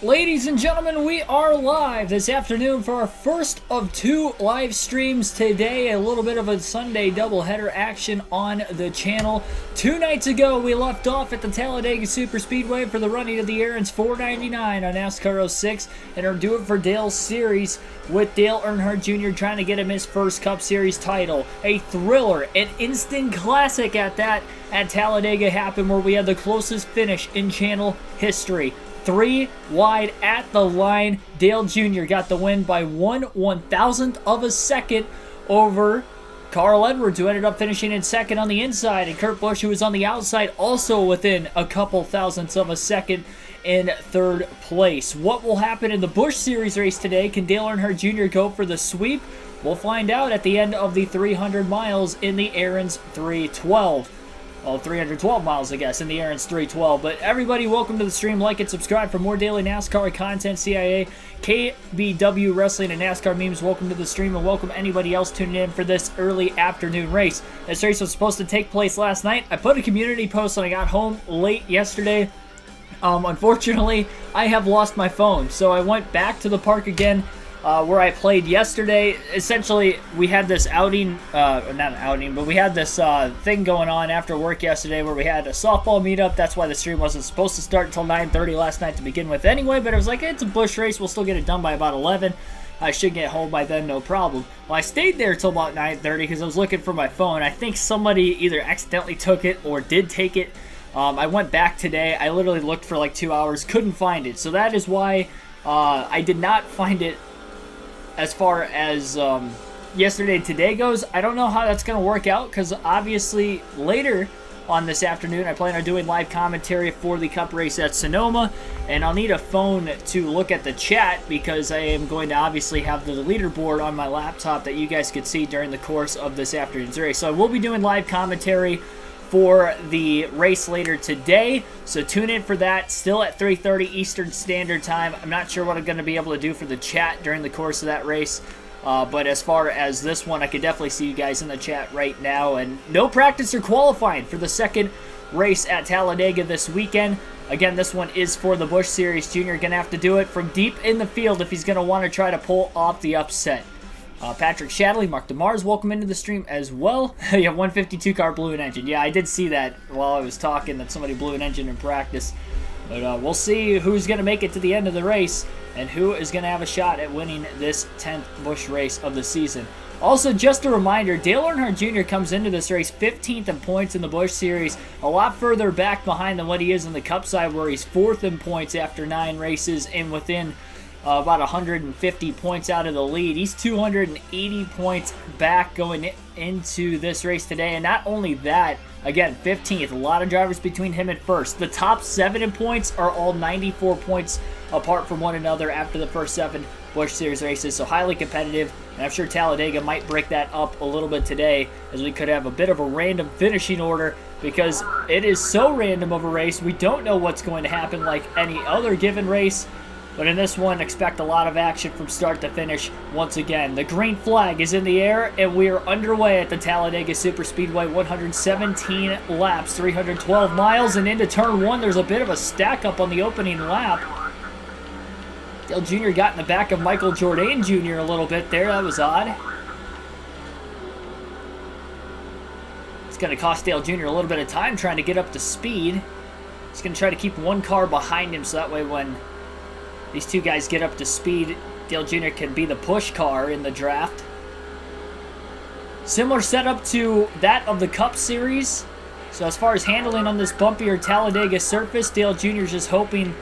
Ladies and gentlemen, we are live this afternoon for our first of two live streams today. A little bit of a Sunday doubleheader action on the channel. 2 nights ago, we left off at the Talladega Superspeedway for the running of the Aaron's 499 on NASCAR 06, and are doing it for Dale's series with Dale Earnhardt Jr. trying to get him his first Cup Series title. A thriller, an instant classic at that, at Talladega happened, where we had the closest finish in channel history. 3 wide at the line. Dale Jr. got the win by 1/1000th of a second over Carl Edwards, who ended up finishing in second on the inside, and Kurt Busch, who was on the outside, also within a couple thousandths of a second in third place. What will happen in the Busch Series race today? Can Dale Earnhardt Jr. go for the sweep? We'll find out at the end of the 300 miles in the Aaron's 312. Well, 312 miles, I guess, in the Aaron's 312. But everybody, welcome to the stream. Like and subscribe for more daily NASCAR content. CIA, KBW Wrestling, and NASCAR memes. Welcome to the stream, and welcome anybody else tuning in for this early afternoon race. This race was supposed to take place last night. I put a community post when I got home late yesterday. Unfortunately, I have lost my phone, so I went back to the park again, where I played yesterday. Essentially, we had this outing, not an outing, but we had this thing going on after work yesterday where we had a softball meetup. That's why the stream wasn't supposed to start until 9:30 last night to begin with anyway, but it was like, it's a Busch race, we'll still get it done by about 11. I should get home by then, no problem. Well, I stayed there till about 9:30 because I was looking for my phone. I think somebody either accidentally took it or did take it. I went back today. I literally looked for like 2 hours, couldn't find it. So that is why I did not find it as far as yesterday and today goes. I don't know how that's going to work out, because obviously later on this afternoon I plan on doing live commentary for the Cup race at Sonoma, and I'll need a phone to look at the chat because I am going to obviously have the leaderboard on my laptop that you guys could see during the course of this afternoon's race. So I will be doing live commentary for the race later today, so tune in for that. Still at 3:30 Eastern Standard Time. I'm not sure what I'm going to be able to do for the chat during the course of that race, but as far as this one, I could definitely see you guys in the chat right now. And no practice or qualifying for the second race at Talladega this weekend. Again, this one is for the Busch Series. Junior going to have to do it from deep in the field if he's going to want to try to pull off the upset. Patrick Shadley, Mark DeMars, welcome into the stream as well. Yeah, 152 car blew an engine. Yeah, I did see that while I was talking, that somebody blew an engine in practice. But we'll see who's going to make it to the end of the race and who is going to have a shot at winning this 10th Busch race of the season. Also, just a reminder, Dale Earnhardt Jr. comes into this race 15th in points in the Busch Series, a lot further back behind than what he is in the Cup side, where he's 4th in points after 9 races and within about 150 points out of the lead. He's 280 points back going into this race today. And not only that, again, 15th. A lot of drivers between him and first. The top 7 in points are all 94 points apart from one another after the first 7 Busch Series races. So highly competitive. And I'm sure Talladega might break that up a little bit today, as we could have a bit of a random finishing order, because it is so random of a race. We don't know what's going to happen like any other given race. But in this one, expect a lot of action from start to finish once again. The green flag is in the air, and we are underway at the Talladega Superspeedway. 117 laps, 312 miles, and into turn 1, there's a bit of a stack up on the opening lap. Dale Jr. got in the back of Michael Jordan Jr. a little bit there. That was odd. It's going to cost Dale Jr. a little bit of time trying to get up to speed. He's going to try to keep one car behind him, so that way when these two guys get up to speed, Dale Jr. can be the push car in the draft. Similar setup to that of the Cup Series. So as far as handling on this bumpier Talladega surface, Dale Jr. is just hoping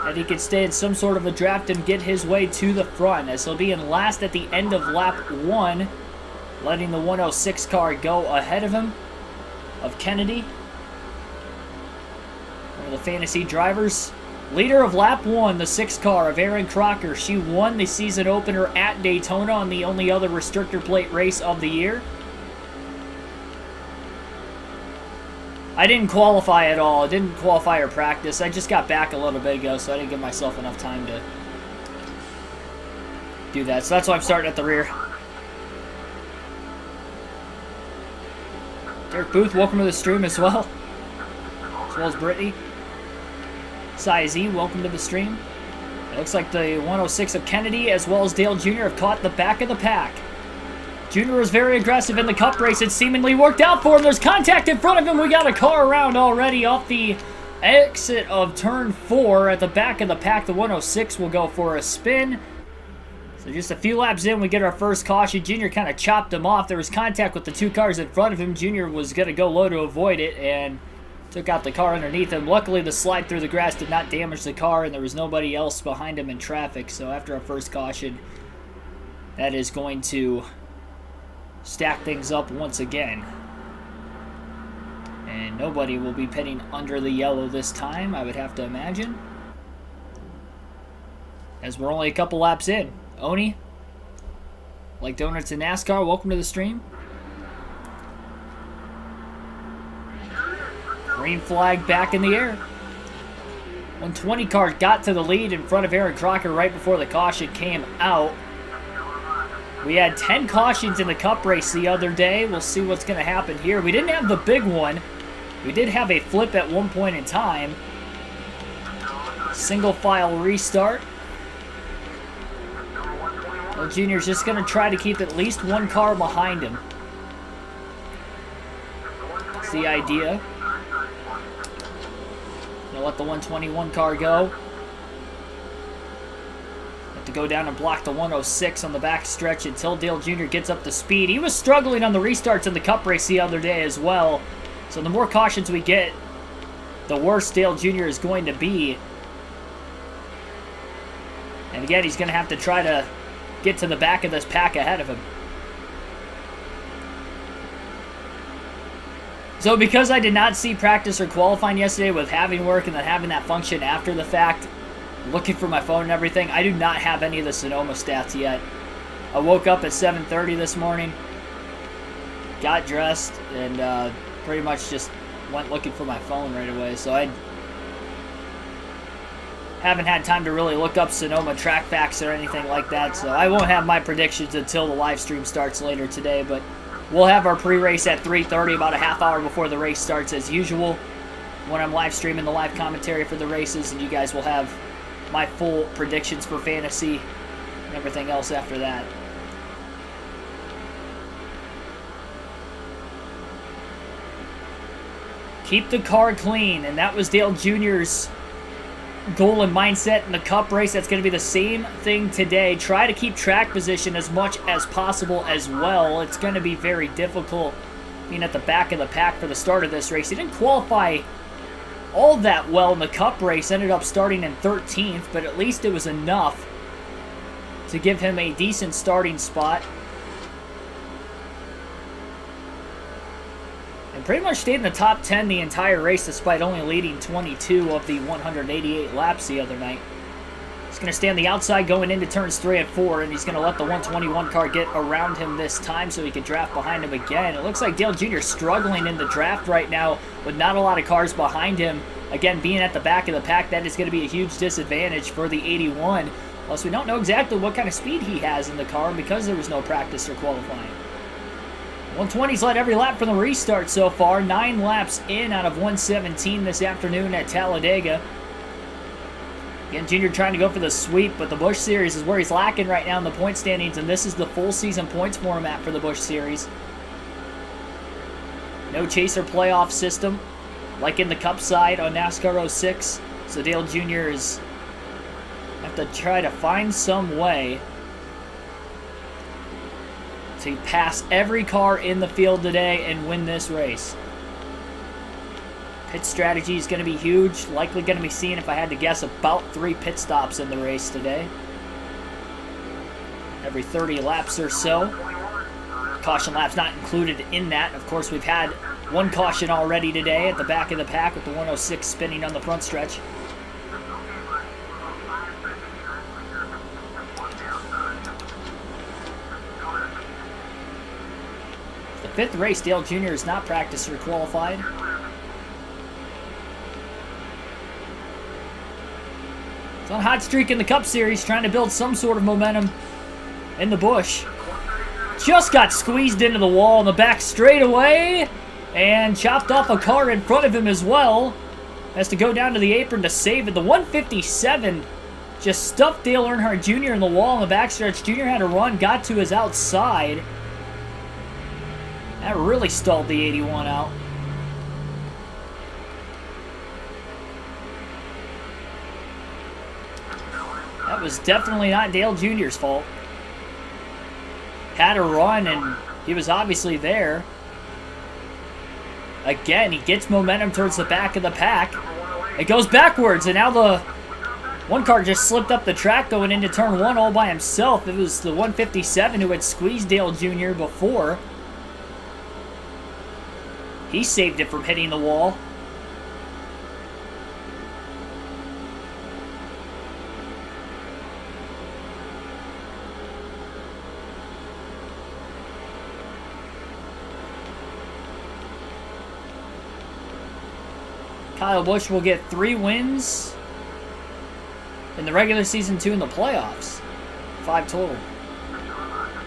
that he can stay in some sort of a draft and get his way to the front, as he'll be in last at the end of lap 1, letting the 106 car go ahead of him, of Kennedy. One of the fantasy drivers. Leader of lap 1, the 6 car of Aaron Crocker. She won the season opener at Daytona on the only other restrictor plate race of the year. I didn't qualify at all. I didn't qualify or practice. I just got back a little bit ago, so I didn't give myself enough time to do that. So that's why I'm starting at the rear. Derek Booth, welcome to the stream as well as Brittany. Size, welcome to the stream. It looks like the 106 of Kennedy as well as Dale Jr. have caught the back of the pack. Jr. was very aggressive in the cup race. It seemingly worked out for him. There's contact in front of him. We got a car around already off the exit of turn 4 at the back of the pack. The 106 will go for a spin. So just a few laps in, we get our first caution. Jr. kind of chopped him off. There was contact with the 2 cars in front of him. Jr. was going to go low to avoid it and took out the car underneath him. Luckily, the slide through the grass did not damage the car, and there was nobody else behind him in traffic. So after our first caution, that is going to stack things up once again. And nobody will be pitting under the yellow this time, I would have to imagine, as we're only a couple laps in. Oni, like donuts in NASCAR, welcome to the stream. Green flag back in the air. 120 car got to the lead in front of Aaron Crocker right before the caution came out. We had 10 cautions in the cup race the other day. We'll see what's going to happen here. We didn't have the big one. We did have a flip at one point in time. Single file restart. Well, Junior's just going to try to keep at least one car behind him. That's the idea. Gonna let the 121 car go. To go down and block the 106 on the back stretch until Dale Jr. gets up to speed. He was struggling on the restarts in the cup race the other day as well. So the more cautions we get, the worse Dale Jr. is going to be. And again, he's going to have to try to get to the back of this pack ahead of him. So because I did not see practice or qualifying yesterday with having work and then having that function after the fact, looking for my phone and everything, I do not have any of the Sonoma stats yet. I woke up at 7:30 this morning, got dressed, and pretty much just went looking for my phone right away. So I haven't had time to really look up Sonoma track facts or anything like that. So I won't have my predictions until the live stream starts later today. But we'll have our pre-race at 3:30, about a half hour before the race starts as usual, when I'm live streaming the live commentary for the races, and you guys will have my full predictions for fantasy and everything else after that. Keep the car clean, and that was Dale Jr.'s goal and mindset in the cup race. That's going to be the same thing today. Try to keep track position as much as possible as well. It's going to be very difficult being at the back of the pack for the start of this race. He didn't qualify all that well in the cup race, ended up starting in 13th, but at least it was enough to give him a decent starting spot. And pretty much stayed in the top 10 the entire race despite only leading 22 of the 188 laps the other night. He's going to stay on the outside going into turns 3 and 4, and he's going to let the 121 car get around him this time so he can draft behind him again. It looks like Dale Jr. struggling in the draft right now with not a lot of cars behind him. Again, being at the back of the pack, that is going to be a huge disadvantage for the 81. Plus, we don't know exactly what kind of speed he has in the car because there was no practice or qualifying. 120's led every lap from the restart so far. 9 laps in out of 117 this afternoon at Talladega. Again, Junior trying to go for the sweep, but the Busch Series is where he's lacking right now in the point standings, and this is the full season points format for the Busch Series. No chaser playoff system, like in the Cup side on NASCAR 06. So Dale Jr. is have to try to find some way to pass every car in the field today and win this race. Pit strategy is going to be huge. Likely going to be seeing, if I had to guess, about 3 pit stops in the race today. Every 30 laps or so. Caution laps not included in that. Of course, we've had 1 caution already today at the back of the pack with the 106 spinning on the front stretch. The 5th race, Dale Jr. has not practiced or qualified. It's on a hot streak in the Cup Series, trying to build some sort of momentum in the Busch. Just got squeezed into the wall in the back straightaway and chopped off a car in front of him as well. has to go down to the apron to save it. The 157 just stuffed Dale Earnhardt Jr. in the wall in the backstretch. Jr. had a run, got to his outside. That really stalled the 81 out. That was definitely not Dale Jr.'s fault. Had a run, and he was obviously there. Again, he gets momentum towards the back of the pack. It goes backwards, and now the one car just slipped up the track going into turn 1 all by himself. It was the 157 who had squeezed Dale Jr. before. He saved it from hitting the wall. Kyle Busch will get 3 wins in the regular season, 2 in the playoffs. 5 total.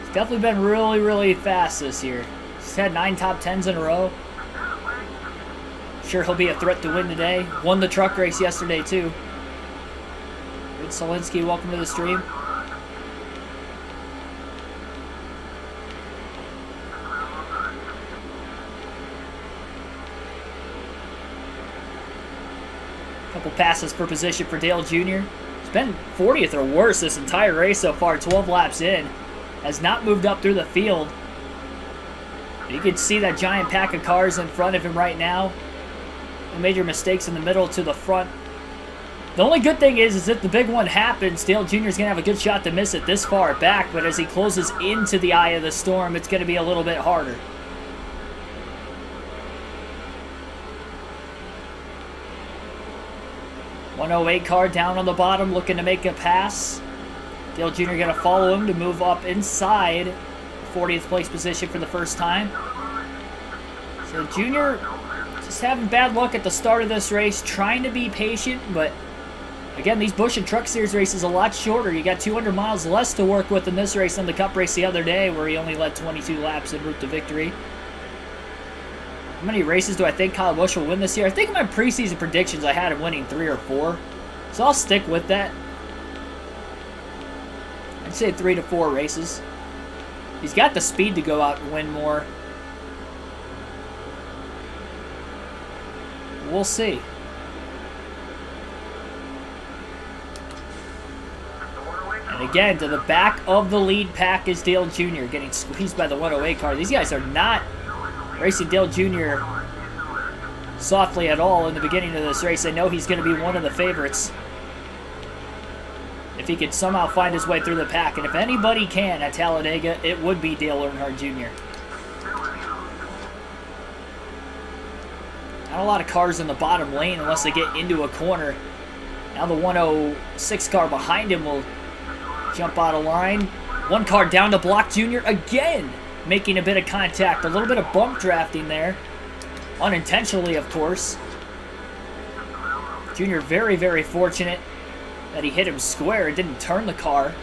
He's definitely been really, really fast this year. He's had 9 top 10s in a row. Sure he'll be a threat to win today. Won the truck race yesterday too. Good Solinsky, welcome to the stream. Couple passes per position for Dale Jr. He's been 40th or worse this entire race so far, 12 laps in. Has not moved up through the field. You can see that giant pack of cars in front of him right now. No major mistakes in the middle to the front. The only good thing is if the big one happens, Dale Jr. is going to have a good shot to miss it this far back, but as he closes into the eye of the storm, it's going to be a little bit harder. .108 car down on the bottom looking to make a pass. Dale Jr. going to follow him to move up inside 40th place position for the first time. So Jr. just having bad luck at the start of this race, trying to be patient, but again, these Busch and Truck Series races a lot shorter. You got 200 miles less to work with in this race than the Cup race the other day, where he only led 22 laps en route to victory. How many races do I think Kyle Busch will win this year? I think in my preseason predictions I had him winning 3 or 4, so I'll stick with that. I'd say 3 to 4 races. He's got the speed to go out and win more. We'll see. And again, to the back of the lead pack is Dale Jr. getting squeezed by the 108 car. These guys are not racing Dale Jr. softly at all in the beginning of this race. They know he's going to be one of the favorites if he could somehow find his way through the pack. And if anybody can at Talladega, it would be Dale Earnhardt Jr. Not a lot of cars in the bottom lane unless they get into a corner. Now the 106 car behind him will jump out of line. One car down to block Jr. again, making a bit of contact. A little bit of bump drafting there. Unintentionally, of course. Jr. very, very fortunate that he hit him square. It didn't turn the car.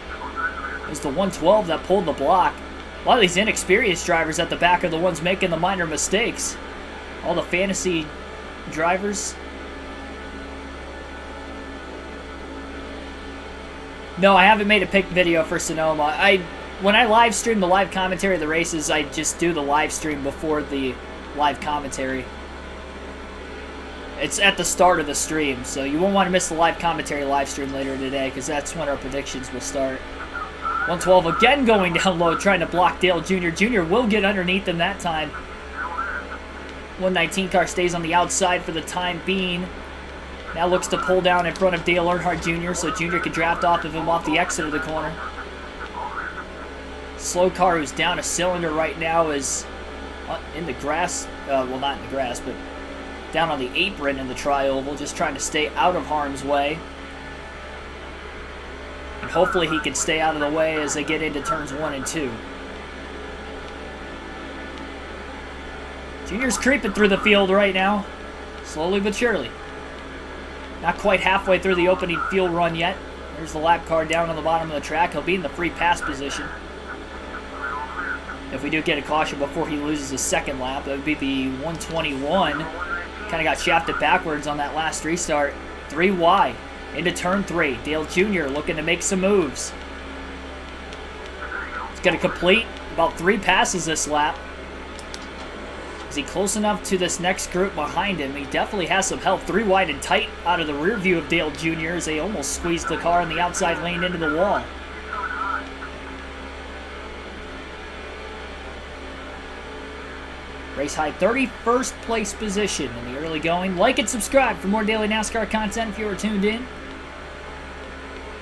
It was the 112 that pulled the block. A lot of these inexperienced drivers at the back are the ones making the minor mistakes. All the fantasy drivers. No, I haven't made a pick video for Sonoma. When I live stream the live commentary of the races, I just do the live stream before the live commentary. It's at the start of the stream, so you won't want to miss the live commentary live stream later today, because that's when our predictions will start. 112 again going down low, trying to block Dale Jr. Jr. will get underneath him that time. 119 car stays on the outside for the time being. Now looks to pull down in front of Dale Earnhardt Jr. so Jr. can draft off of him off the exit of the corner. Slow car who's down a cylinder right now is in the grass. Well, not in the grass, but down on the apron in the tri-oval, just trying to stay out of harm's way. And hopefully he can stay out of the way as they get into turns 1 and 2. Junior's creeping through the field right now, slowly but surely. Not quite halfway through the opening field run yet. There's the lap car down on the bottom of the track. He'll be in the free pass position. If we do get a caution before he loses his second lap, that would be the 121. Kind of got shafted backwards on that last restart. 3 wide into turn 3. Dale Jr. looking to make some moves. He's going to complete about 3 passes this lap. Is he close enough to this next group behind him? He definitely has some help. 3 wide and tight out of the rear view of Dale Jr. as they almost squeezed the car in the outside lane into the wall. Race high 31st place position in the early going. Like and subscribe for more daily NASCAR content if you are tuned in.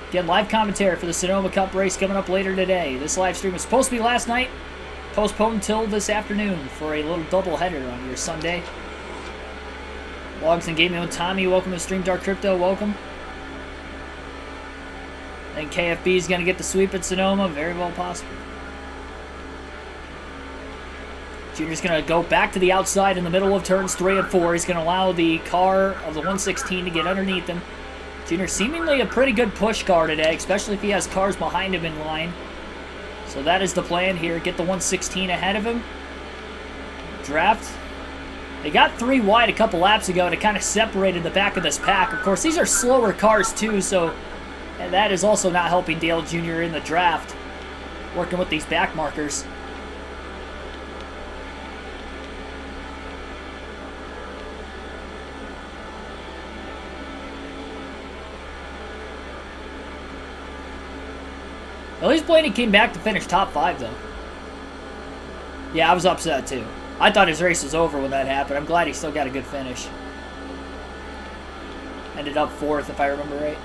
Again, live commentary for the Sonoma Cup race coming up later today. This live stream was supposed to be last night. Postponed until this afternoon for a little doubleheader on your Sunday. Logs and Gaming with Tommy, welcome to Stream Dark Crypto, welcome. I think KFB is going to get the sweep at Sonoma, very well possible. Junior's going to go back to the outside in the middle of turns 3 and 4. He's going to allow the car of the 116 to get underneath him. Junior seemingly a pretty good push car today, especially if he has cars behind him in line. So that is the plan here. Get the 116 ahead of him. Draft. They got 3 wide a couple laps ago, and it kind of separated the back of this pack. Of course, these are slower cars too, so and that is also not helping Dale Jr. in the draft. Working with these back markers. At least Blaney came back to finish top 5, though. Yeah, I was upset, too. I thought his race was over when that happened. I'm glad he still got a good finish. Ended up 4th, if I remember right.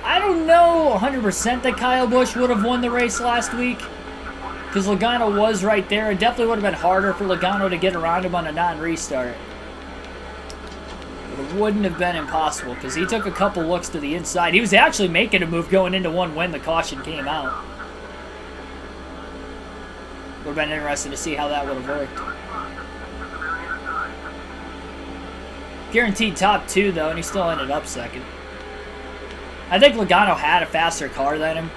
I don't know 100% that Kyle Busch would have won the race last week because Logano was right there. It definitely would have been harder for Logano to get around him on a non-restart. But it wouldn't have been impossible because he took a couple looks to the inside. He was actually making a move going into one when the caution came out. Would have been interesting to see how that would have worked. Guaranteed top 2 though, and he still ended up 2nd. I think Logano had a faster car than him.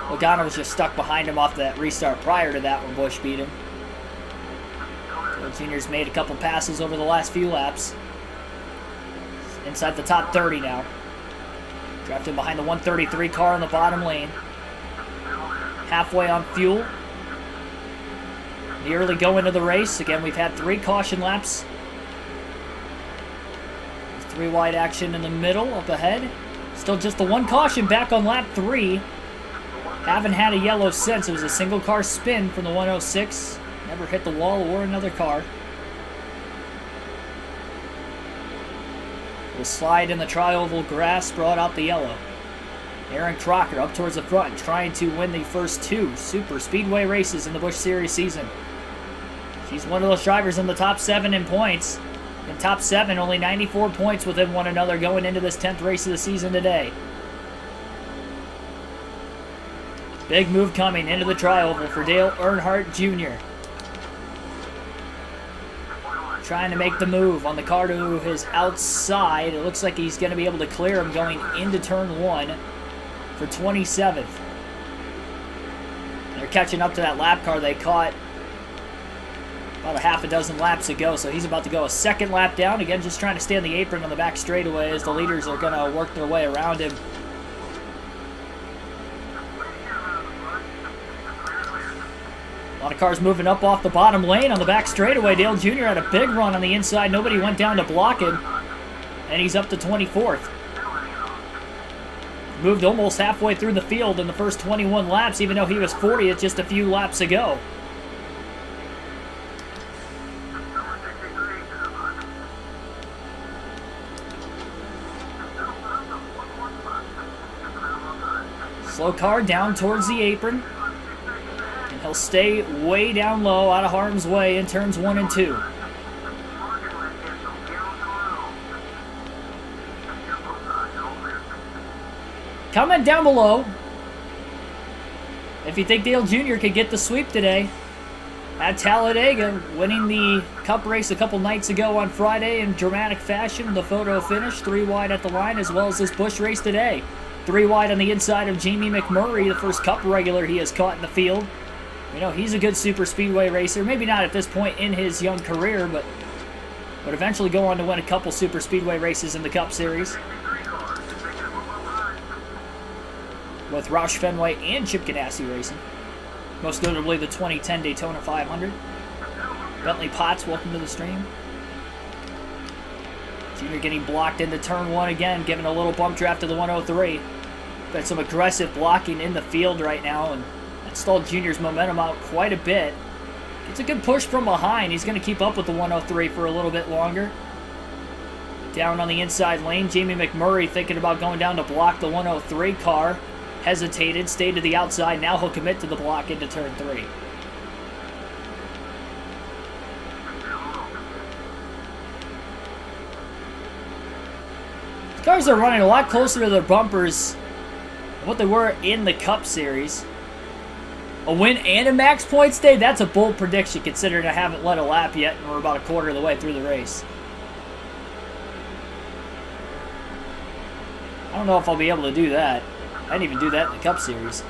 Logano was just stuck behind him off that restart prior to that when Busch beat him. Dale Jr.'s made a couple passes over the last few laps. Inside the top 30 now. Drafted behind the 133 car in the bottom lane. Halfway on fuel. The early go into the race. Again, we've had 3 caution laps. 3 wide action in the middle, up ahead. Still just the 1 caution back on lap 3. Haven't had a yellow since. It was a single car spin from the 106. Never hit the wall or another car. The slide in the tri-oval grass brought out the yellow. Aaron Crocker up towards the front, trying to win the first 2 super speedway races in the Busch Series season. She's one of those drivers in the top 7 in points. In top 7, only 94 points within one another going into this 10th race of the season today. Big move coming into the tri-oval for Dale Earnhardt Jr. Trying to make the move on the car to his outside. It looks like he's going to be able to clear him going into turn 1 for 27th. They're catching up to that lap car they caught about a half a dozen laps ago, so he's about to go a 2nd lap down. Again, just trying to stay on the apron on the back straightaway as the leaders are going to work their way around him. A lot of cars moving up off the bottom lane on the back straightaway. Dale Jr. had a big run on the inside. Nobody went down to block him, and he's up to 24th. Moved almost halfway through the field in the first 21 laps, even though he was 40th just a few laps ago. Slow car down towards the apron. And he'll stay way down low, out of harm's way in turns 1 and 2. Comment down below if you think Dale Jr. could get the sweep today at Talladega, winning the Cup race a couple nights ago on Friday in dramatic fashion. The photo finish, 3 wide at the line, as well as this Busch race today. 3 wide on the inside of Jamie McMurray, the first Cup regular he has caught in the field. You know, he's a good super speedway racer. Maybe not at this point in his young career, but would eventually go on to win a couple super speedway races in the Cup Series. With Roush Fenway and Chip Ganassi racing. Most notably the 2010 Daytona 500. Bentley Potts, welcome to the stream. Junior getting blocked into turn 1 again, giving a little bump draft to the 103. Got some aggressive blocking in the field right now, and that stalled Junior's momentum out quite a bit. Gets a good push from behind. He's going to keep up with the 103 for a little bit longer. Down on the inside lane, Jamie McMurray thinking about going down to block the 103 car. Hesitated, stayed to the outside. Now he'll commit to the block into turn 3. These cars are running a lot closer to their bumpers than what they were in the Cup Series. A win and a max points day? That's a bold prediction considering I haven't led a lap yet and we're about a quarter of the way through the race. I don't know if I'll be able to do that. I didn't even do that in the Cup Series.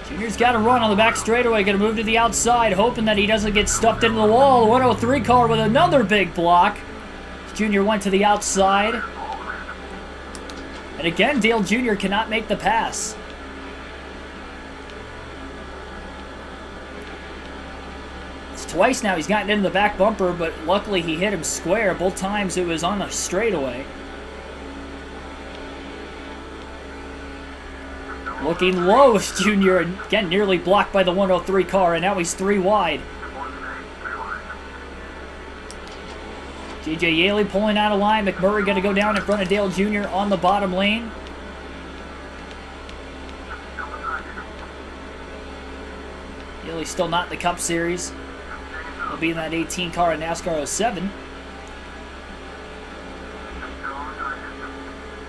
Junior's got to run on the back straightaway, going to move to the outside, hoping that he doesn't get stuffed into the wall. The 103 car with another big block. Junior went to the outside. And again, Dale Jr. cannot make the pass. It's twice now he's gotten into the back bumper, but luckily he hit him square. Both times it was on a straightaway. Looking low as Junior, again, nearly blocked by the 103 car, and now he's 3 wide. J.J. Yaley pulling out of line. McMurray going to go down in front of Dale Jr. on the bottom lane. Yaley's still not in the Cup Series. He'll be in that 18 car in NASCAR 07.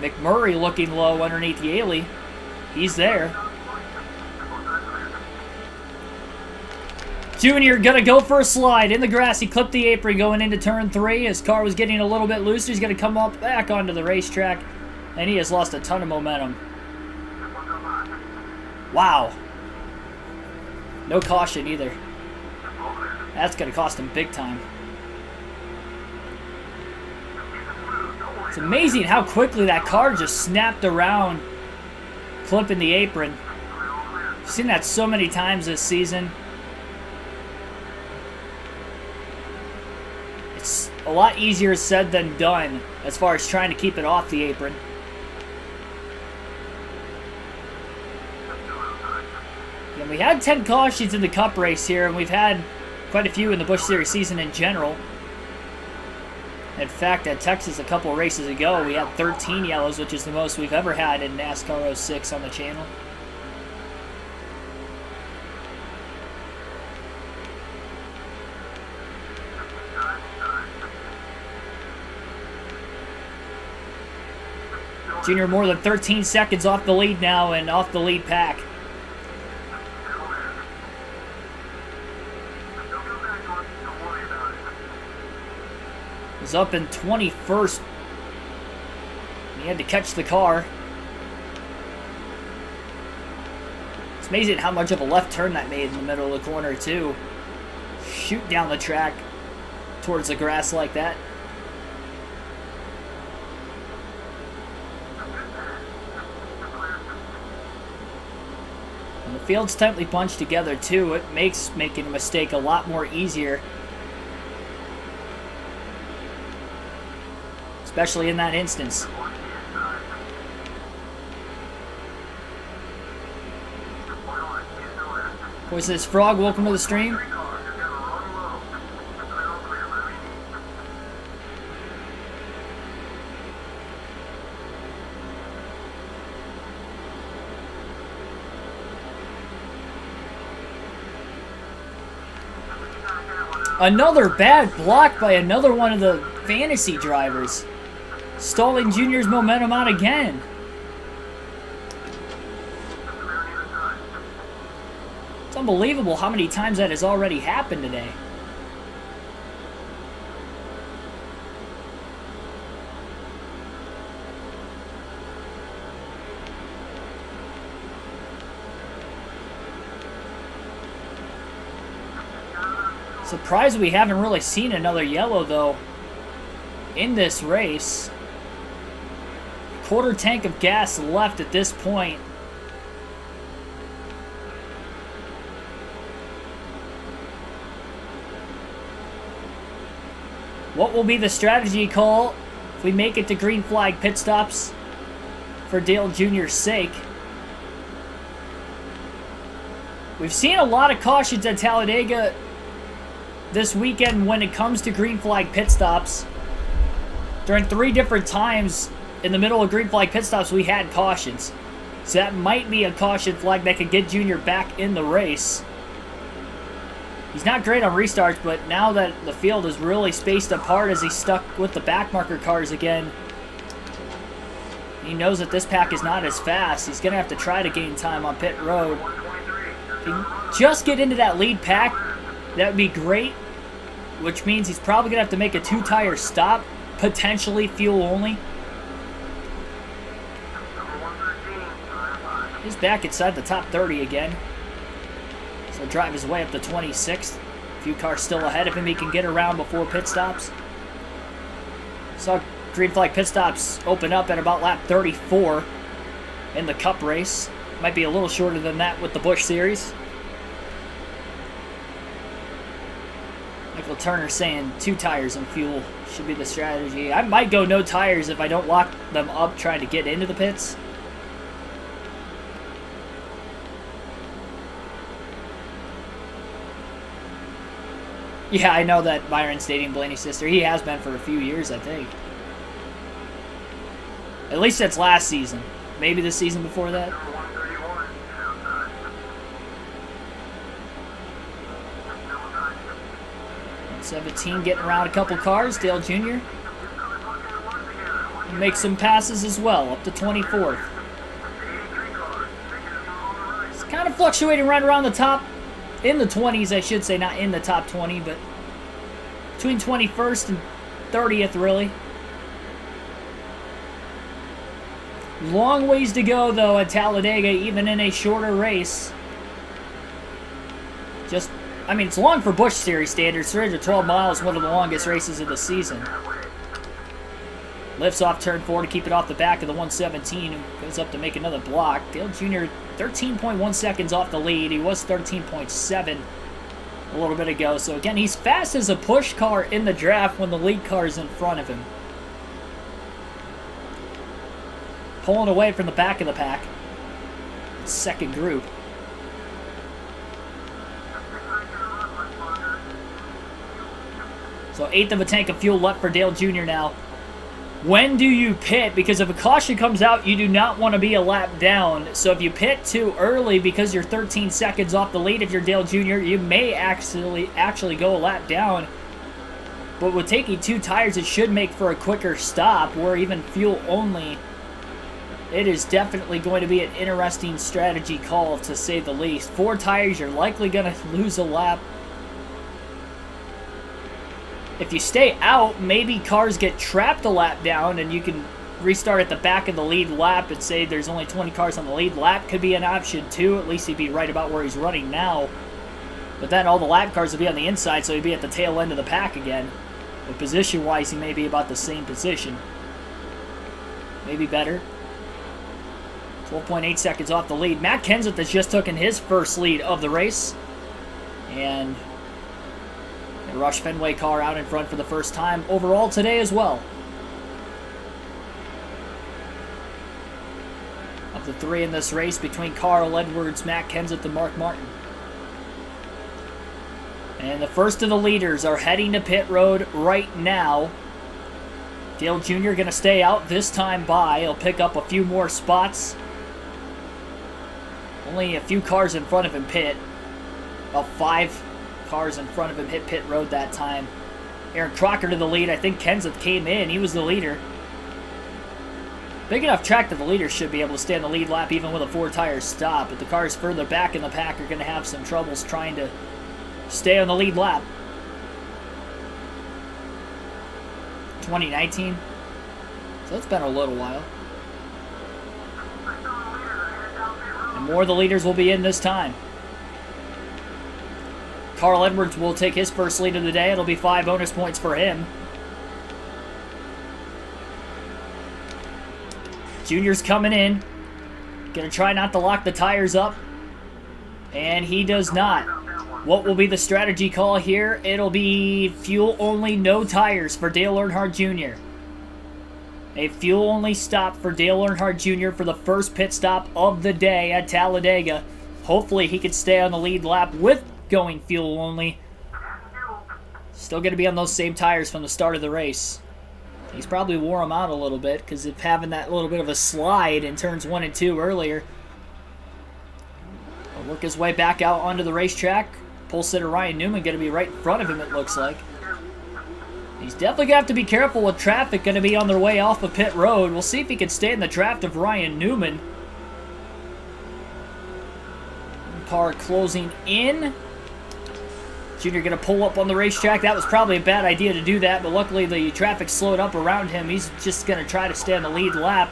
McMurray looking low underneath Yaley. He's there. Junior gonna go for a slide in the grass. He clipped the apron going into turn 3. His car was getting a little bit looser. He's gonna come up back onto the racetrack, and he has lost a ton of momentum. Wow. No caution either. That's gonna cost him big time. It's amazing how quickly that car just snapped around, clipping the apron. I've seen that so many times this season. It's a lot easier said than done as far as trying to keep it off the apron. And we had 10 cautions in the Cup race here, and we've had quite a few in the Busch Series season in general. In fact, at Texas a couple races ago, we had 13 yellows, which is the most we've ever had in NASCAR 06 on the channel. Junior more than 13 seconds off the lead now and off the lead pack. Was up in 21st. He had to catch the car. It's amazing how much of a left turn that made in the middle of the corner too. Shoot down the track towards the grass like that. And the field's tightly bunched together too. It makes making a mistake a lot more easier. Especially in that instance. Poisonous Frog, welcome to the stream. Another bad block by another one of the fantasy drivers. Stalling Jr.'s momentum out again. It's unbelievable how many times that has already happened today. Surprised we haven't really seen another yellow, though, in this race. Quarter tank of gas left at this point. What will be the strategy call if we make it to green flag pit stops for Dale Jr.'s sake? We've seen a lot of cautions at Talladega this weekend when it comes to green flag pit stops. During 3 different times in the middle of green flag pit stops, we had cautions. So that might be a caution flag that could get Jr. back in the race. He's not great on restarts, but now that the field is really spaced apart as he's stuck with the backmarker cars again, he knows that this pack is not as fast. He's going to have to try to gain time on pit road. If he can just get into that lead pack, that would be great, which means he's probably going to have to make a 2-tire stop, potentially fuel only. He's back inside the top 30 again. So drive his way up to 26th. A few cars still ahead of him. He can get around before pit stops. Saw green flag pit stops open up at about lap 34 in the Cup race. Might be a little shorter than that with the Busch Series. Michael Turner saying 2 tires and fuel should be the strategy. I might go no tires if I don't lock them up trying to get into the pits. Yeah, I know that Byron's dating Blaney's sister. He has been for a few years, I think. At least that's last season. Maybe the season before that. 17 getting around a couple cars. Dale Jr. makes some passes as well, up to 24th. It's kind of fluctuating right around the top. In the 20s, I should say, not in the top 20, but between 21st and 30th, really. Long ways to go, though, at Talladega, even in a shorter race. I mean, it's long for Busch Series standards. 312 miles, one of the longest races of the season. Lifts off turn 4 to keep it off the back of the 117, who goes up to make another block. Dale Jr. 13.1 seconds off the lead. He was 13.7 a little bit ago. So again, he's fast as a push car in the draft when the lead car is in front of him. Pulling away from the back of the pack. Second group. So 1/8 of a tank of fuel left for Dale Jr. now. When do you pit? Because if a caution comes out, you do not want to be a lap down. So if you pit too early because you're 13 seconds off the lead, if you're Dale Jr., you may actually go a lap down. But with taking 2 tires, it should make for a quicker stop, or even fuel only. It is definitely going to be an interesting strategy call, to say the least. 4 tires, you're likely going to lose a lap. If you stay out, maybe cars get trapped a lap down and you can restart at the back of the lead lap and say there's only 20 cars on the lead lap. Could be an option too. At least he'd be right about where he's running now. But then all the lap cars would be on the inside, so he'd be at the tail end of the pack again. But position-wise, he may be about the same position. Maybe better. 12.8 seconds off the lead. Matt Kenseth has just taken his first lead of the race. And the Rush Fenway car out in front for the first time overall today as well. Of the 3 in this race between Carl Edwards, Matt Kenseth, and Mark Martin. And the first of the leaders are heading to pit road right now. Dale Jr. going to stay out this time by. He'll pick up a few more spots. Only a few cars in front of him pit. About 5 cars in front of him hit pit road that time. Aaron Crocker to the lead. I think Kenseth came in. He was the leader. Big enough track that the leaders should be able to stay on the lead lap even with a 4-tire stop, but the cars further back in the pack are going to have some troubles trying to stay on the lead lap. 2019. So it's been a little while. And more of the leaders will be in this time. Carl Edwards will take his first lead of the day. It'll be 5 bonus points for him. Junior's coming in. Gonna try not to lock the tires up. And he does not. What will be the strategy call here? It'll be fuel only, no tires for Dale Earnhardt Jr. A fuel only stop for Dale Earnhardt Jr. for the first pit stop of the day at Talladega. Hopefully he can stay on the lead lap with going fuel only. Still going to be on those same tires from the start of the race. He's probably wore them out a little bit because of having that little bit of a slide in turns 1 and 2 earlier. He'll work his way back out onto the racetrack. Pole sitter Ryan Newman going to be right in front of him, it looks like. He's definitely going to have to be careful with traffic going to be on their way off of pit road. We'll see if he can stay in the draft of Ryan Newman. Car closing in. Junior going to pull up on the racetrack. That was probably a bad idea to do that, but luckily the traffic slowed up around him. He's just going to try to stay on the lead lap.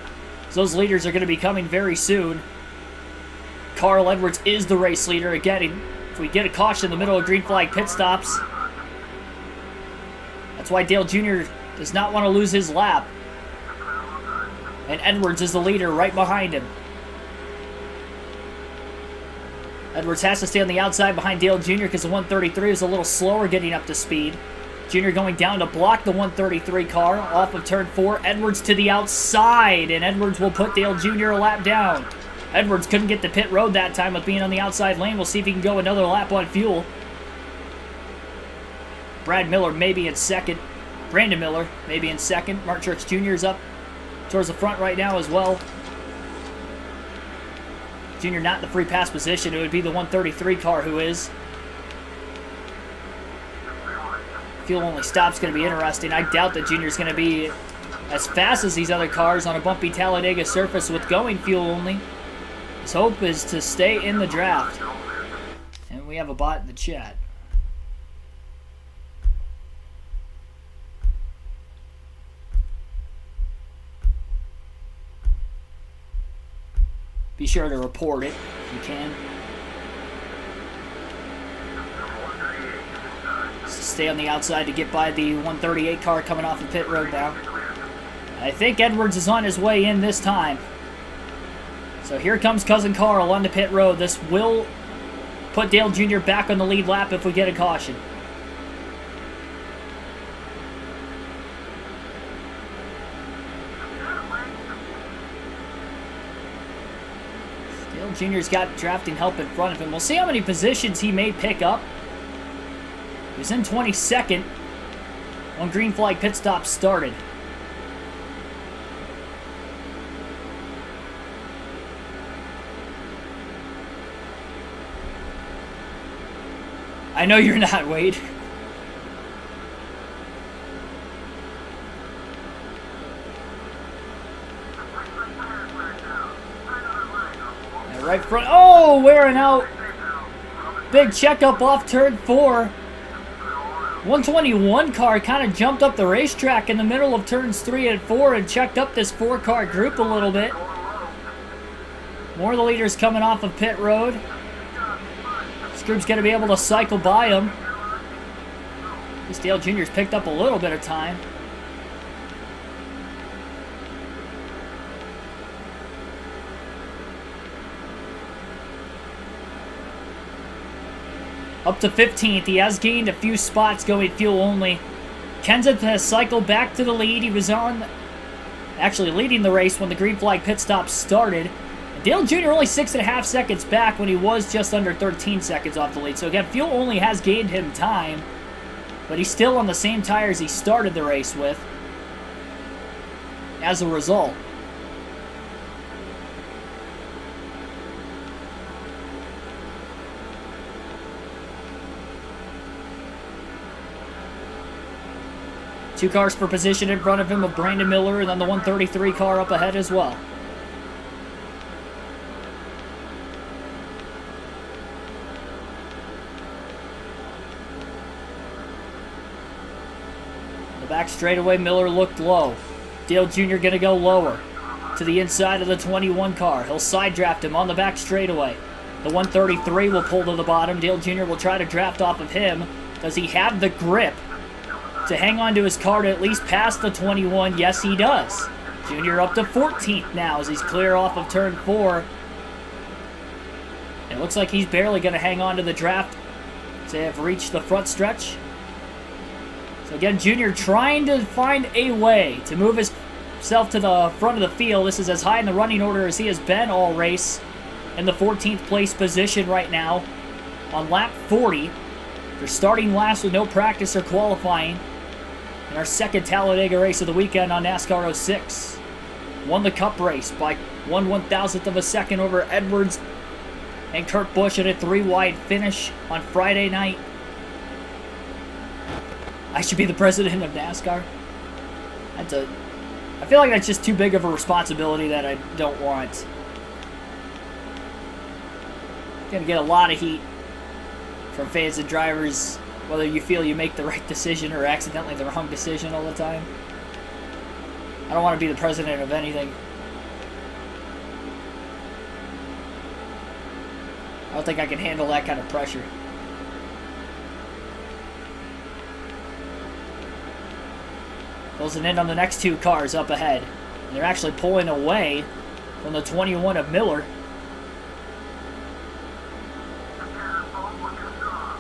So those leaders are going to be coming very soon. Carl Edwards is the race leader. Again, if we get a caution in the middle of green flag pit stops, that's why Dale Jr. does not want to lose his lap. And Edwards is the leader right behind him. Edwards has to stay on the outside behind Dale Jr. because the 133 is a little slower getting up to speed. Jr. going down to block the 133 car off of turn 4. Edwards to the outside, and Edwards will put Dale Jr. a lap down. Edwards couldn't get to pit road that time with being on the outside lane. We'll see if he can go another lap on fuel. Brad Miller maybe in second. Brandon Miller maybe in second. Mark Truex Jr. is up towards the front right now as well. Junior not in the free pass position. It would be the 133 car who is. Fuel only stop's going to be interesting. I doubt that Junior's going to be as fast as these other cars on a bumpy Talladega surface with going fuel only. His hope is to stay in the draft. And we have a bot in the chat. Be sure to report it if you can. Stay on the outside to get by the 138 car coming off the pit road now. I think Edwards is on his way in this time. So here comes Cousin Carl on the pit road. This will put Dale Jr. back on the lead lap if we get a caution. Junior's got drafting help in front of him. We'll see how many positions he may pick up. He was in 22nd when green flag pit stop started. I know you're not, Wade. Right front. Oh, wearing out. Big checkup off turn 4. 121 car kind of jumped up the racetrack in the middle of turns 3 and 4 and checked up this 4-car group a little bit. More of the leaders coming off of pit road. This group's going to be able to cycle by them. This Dale Jr.'s picked up a little bit of time. Up to 15th. He has gained a few spots going fuel only. Kenseth has cycled back to the lead. He was actually leading the race when the green flag pit stop started. Dale Jr. only 6.5 seconds back when he was just under 13 seconds off the lead. So again, fuel only has gained him time, but he's still on the same tires he started the race with as a result. 2 cars for position in front of him of Brandon Miller, and then the 133 car up ahead as well. The back straightaway, Miller looked low. Dale Jr. going to go lower to the inside of the 21 car. He'll side draft him on the back straightaway. The 133 will pull to the bottom. Dale Jr. will try to draft off of him. Does he have the grip to hang on to his car to at least pass the 21? Yes, he does. Jr. up to 14th now as he's clear off of turn 4. It looks like he's barely going to hang on to the draft to have reached the front stretch. So again, Jr. trying to find a way to move himself to the front of the field. This is as high in the running order as he has been all race. In the 14th place position right now on lap 40. They're starting last with no practice or qualifying in our second Talladega race of the weekend on NASCAR 06. Won the Cup race by 1/1000th of a second over Edwards and Kurt Busch at a 3-wide finish on Friday night. I should be the president of NASCAR. I feel like that's just too big of a responsibility that I don't want. Gonna get a lot of heat from fans and drivers, whether you feel you make the right decision or accidentally the wrong decision all the time. I don't want to be the president of anything. I don't think I can handle that kind of pressure. Closing in on the next 2 cars up ahead. And they're actually pulling away from the 21 of Miller.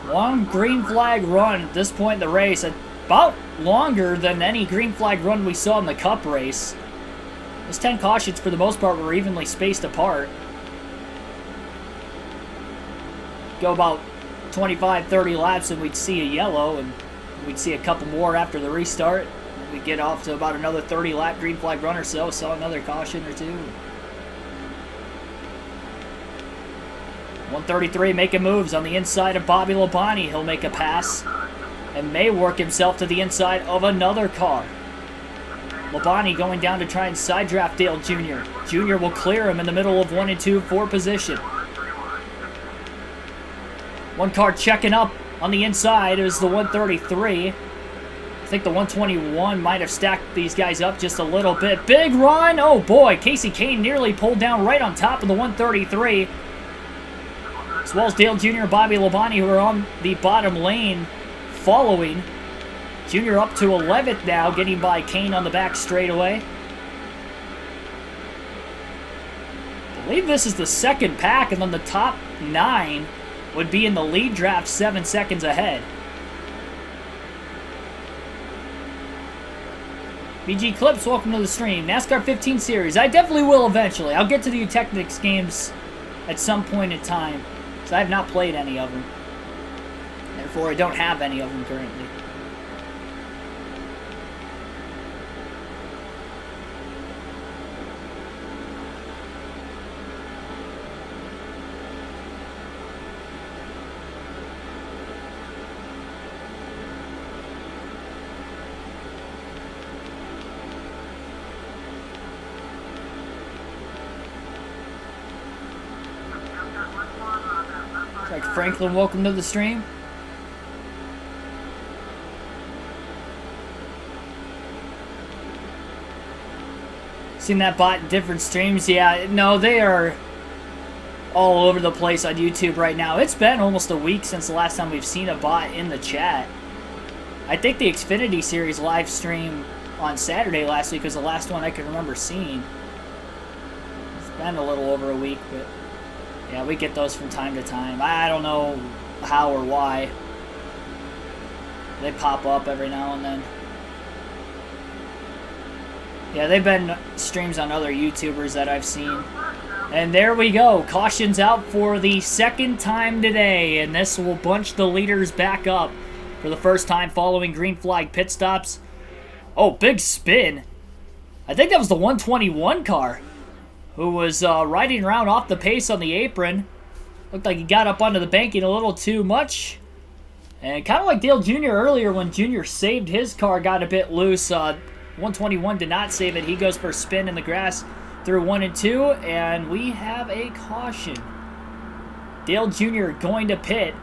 Long green flag run at this point in the race. About longer than any green flag run we saw in the Cup race. Those 10 cautions, for the most part, were evenly spaced apart. Go about 25-30 laps and we'd see a yellow, and we'd see a couple more after the restart. We'd get off to about another 30-lap green flag run or so, saw another caution or 2. 133 making moves on the inside of Bobby Labonte. He'll make a pass and may work himself to the inside of another car. Labonte going down to try and side draft Dale Jr. Jr. will clear him in the middle of 1 and 2 for position. One car checking up on the inside is the 133. I think the 121 might have stacked these guys up just a little bit. Big run! Oh boy, Casey Kane nearly pulled down right on top of the 133. As well as Dale Jr. and Bobby Labonte, who are on the bottom lane following. Jr. up to 11th now, getting by Kane on the back straightaway. I believe this is the second pack, and then the top 9 would be in the lead draft 7 seconds ahead. BG Clips, welcome to the stream. NASCAR 15 Series. I definitely will eventually. I'll get to the Technics games at some point in time. So I have not played any of them. Therefore, I don't have any of them currently. Franklin, welcome to the stream. Seen that bot in different streams? Yeah, no, they are all over the place on YouTube right now. It's been almost a week since the last time we've seen a bot in the chat. I think the Xfinity Series live stream on Saturday last week was the last one I could remember seeing. It's been a little over a week, but yeah, we get those from time to time. I don't know how or why. They pop up every now and then. Yeah, they've been streams on other YouTubers that I've seen. And there we go. Caution's out for the second time today. And this will bunch the leaders back up for the first time following green flag pit stops. Oh, big spin. I think that was the 121 car, who was riding around off the pace on the apron. Looked like he got up onto the banking a little too much. And kind of like Dale Jr. earlier when Jr. saved his car, got a bit loose. 121 did not save it. He goes for a spin in the grass through 1 and 2, and we have a caution. Dale Jr. going to pit.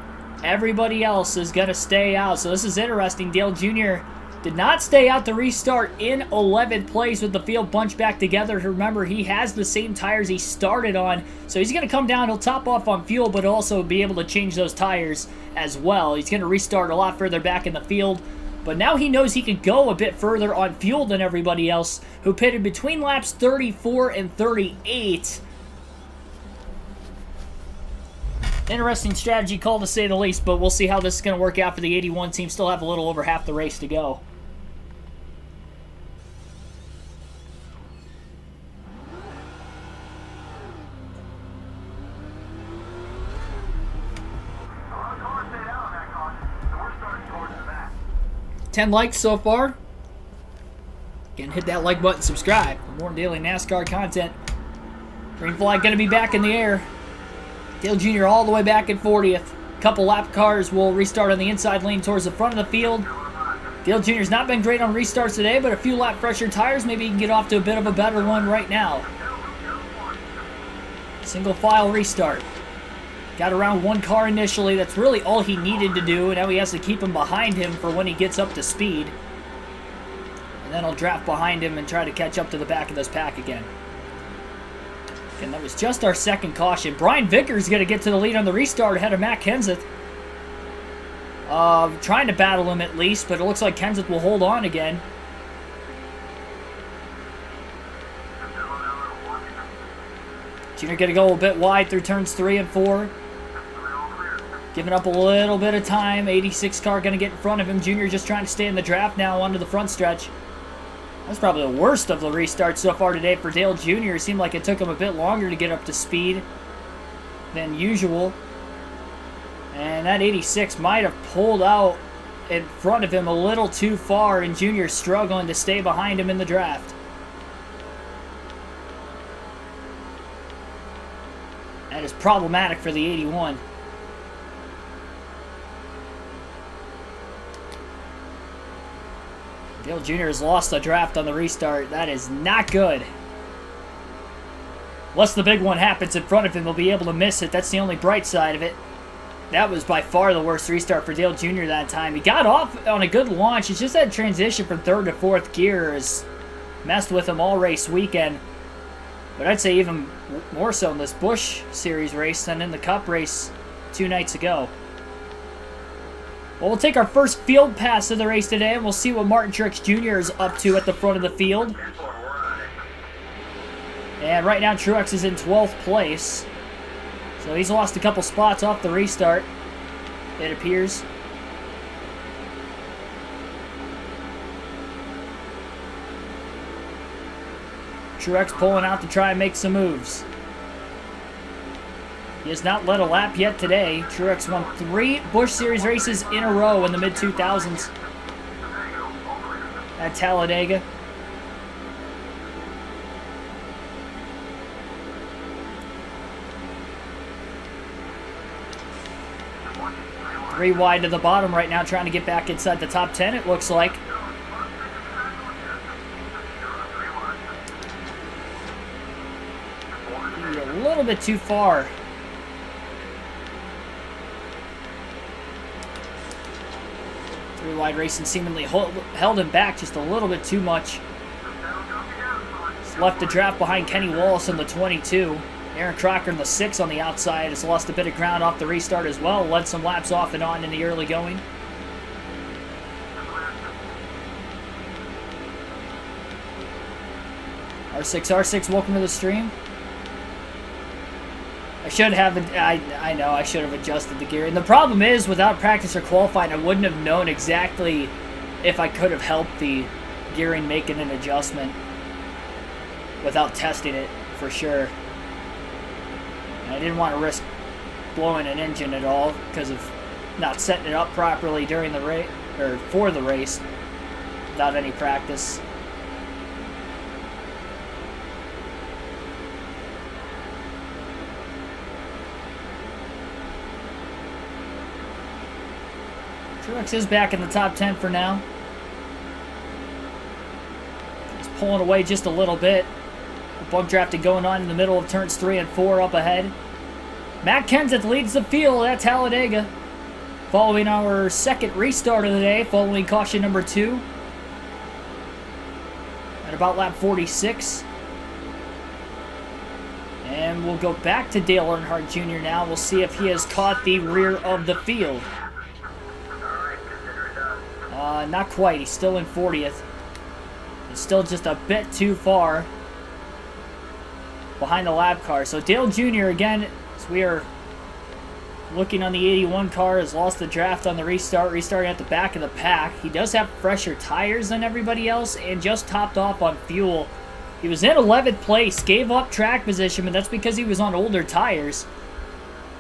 Everybody else is going to stay out. So this is interesting. Dale Jr. did not stay out to restart in 11th place with the field bunched back together. Remember, he has the same tires he started on. So he's going to come down. He'll top off on fuel, but also be able to change those tires as well. He's going to restart a lot further back in the field. But now he knows he can go a bit further on fuel than everybody else who pitted between laps 34 and 38. Interesting strategy call to say the least, but we'll see how this is going to work out for the 81 team. Still have a little over half the race to go. $10 likes so far. Again, hit that like button, subscribe for more daily NASCAR content. Green flag going to be back in the air. Dale Jr. all the way back in 40th. Couple lap cars will restart on the inside lane towards the front of the field. Dale Jr.'s not been great on restarts today, but a few lap fresher tires, maybe he can get off to a bit of a better one right now. Single file restart. Got around one car initially. That's really all he needed to do. Now he has to keep him behind him for when he gets up to speed. And then he'll draft behind him and try to catch up to the back of this pack again. And that was just our second caution. Brian Vickers going to get to the lead on the restart ahead of Matt Kenseth. Trying to battle him at least, but it looks like Kenseth will hold on again. Junior going to go a bit wide through turns 3 and 4. Giving up a little bit of time. 86 car going to get in front of him. Junior just trying to stay in the draft now onto the front stretch. That's probably the worst of the restarts so far today for Dale Jr. It seemed like it took him a bit longer to get up to speed than usual. And that 86 might have pulled out in front of him a little too far, and Jr. struggling to stay behind him in the draft. That is problematic for the 81. Dale Jr. has lost the draft on the restart. That is not good. Unless the big one happens in front of him, he'll be able to miss it. That's the only bright side of it. That was by far the worst restart for Dale Jr. that time. He got off on a good launch. It's just that transition from 3rd to 4th gear has messed with him all race weekend. But I'd say even more so in this Busch Series race than in the Cup race 2 nights ago. Well, we'll take our first field pass of the race today, and we'll see what Martin Truex Jr. is up to at the front of the field. And right now, Truex is in 12th place. So he's lost a couple spots off the restart, it appears. Truex pulling out to try and make some moves. He has not led a lap yet today. Truex won 3 Busch Series races in a row in the mid-2000s at Talladega. Three wide to the bottom right now, trying to get back inside the top 10, it looks like. Maybe a little bit too far. Three wide racing seemingly held him back just a little bit too much. He's left the draft behind Kenny Wallace in the 22. Aaron Crocker in the 6 on the outside has lost a bit of ground off the restart as well. Led some laps off and on in the early going. R6, welcome to the stream. I should have, I know, I should have adjusted the gear. And the problem is, without practice or qualifying, I wouldn't have known exactly if I could have helped the gearing making an adjustment without testing it for sure. I didn't want to risk blowing an engine at all because of not setting it up properly during the race or for the race without any practice. Truex is back in the top 10 for now. He's pulling away just a little bit. Bug drafting going on in the middle of turns 3 and 4 up ahead. Matt Kenseth leads the field at Talladega. Following our second restart of the day, following caution number 2. At about lap 46. And we'll go back to Dale Earnhardt Jr. now. We'll see if he has caught the rear of the field. Not quite. He's still in 40th. He's still just a bit too far behind the lap car. So Dale Jr. again, as we are looking on the 81 car, has lost the draft on the restart, restarting at the back of the pack. He does have fresher tires than everybody else and just topped off on fuel. He was in 11th place, gave up track position, but that's because he was on older tires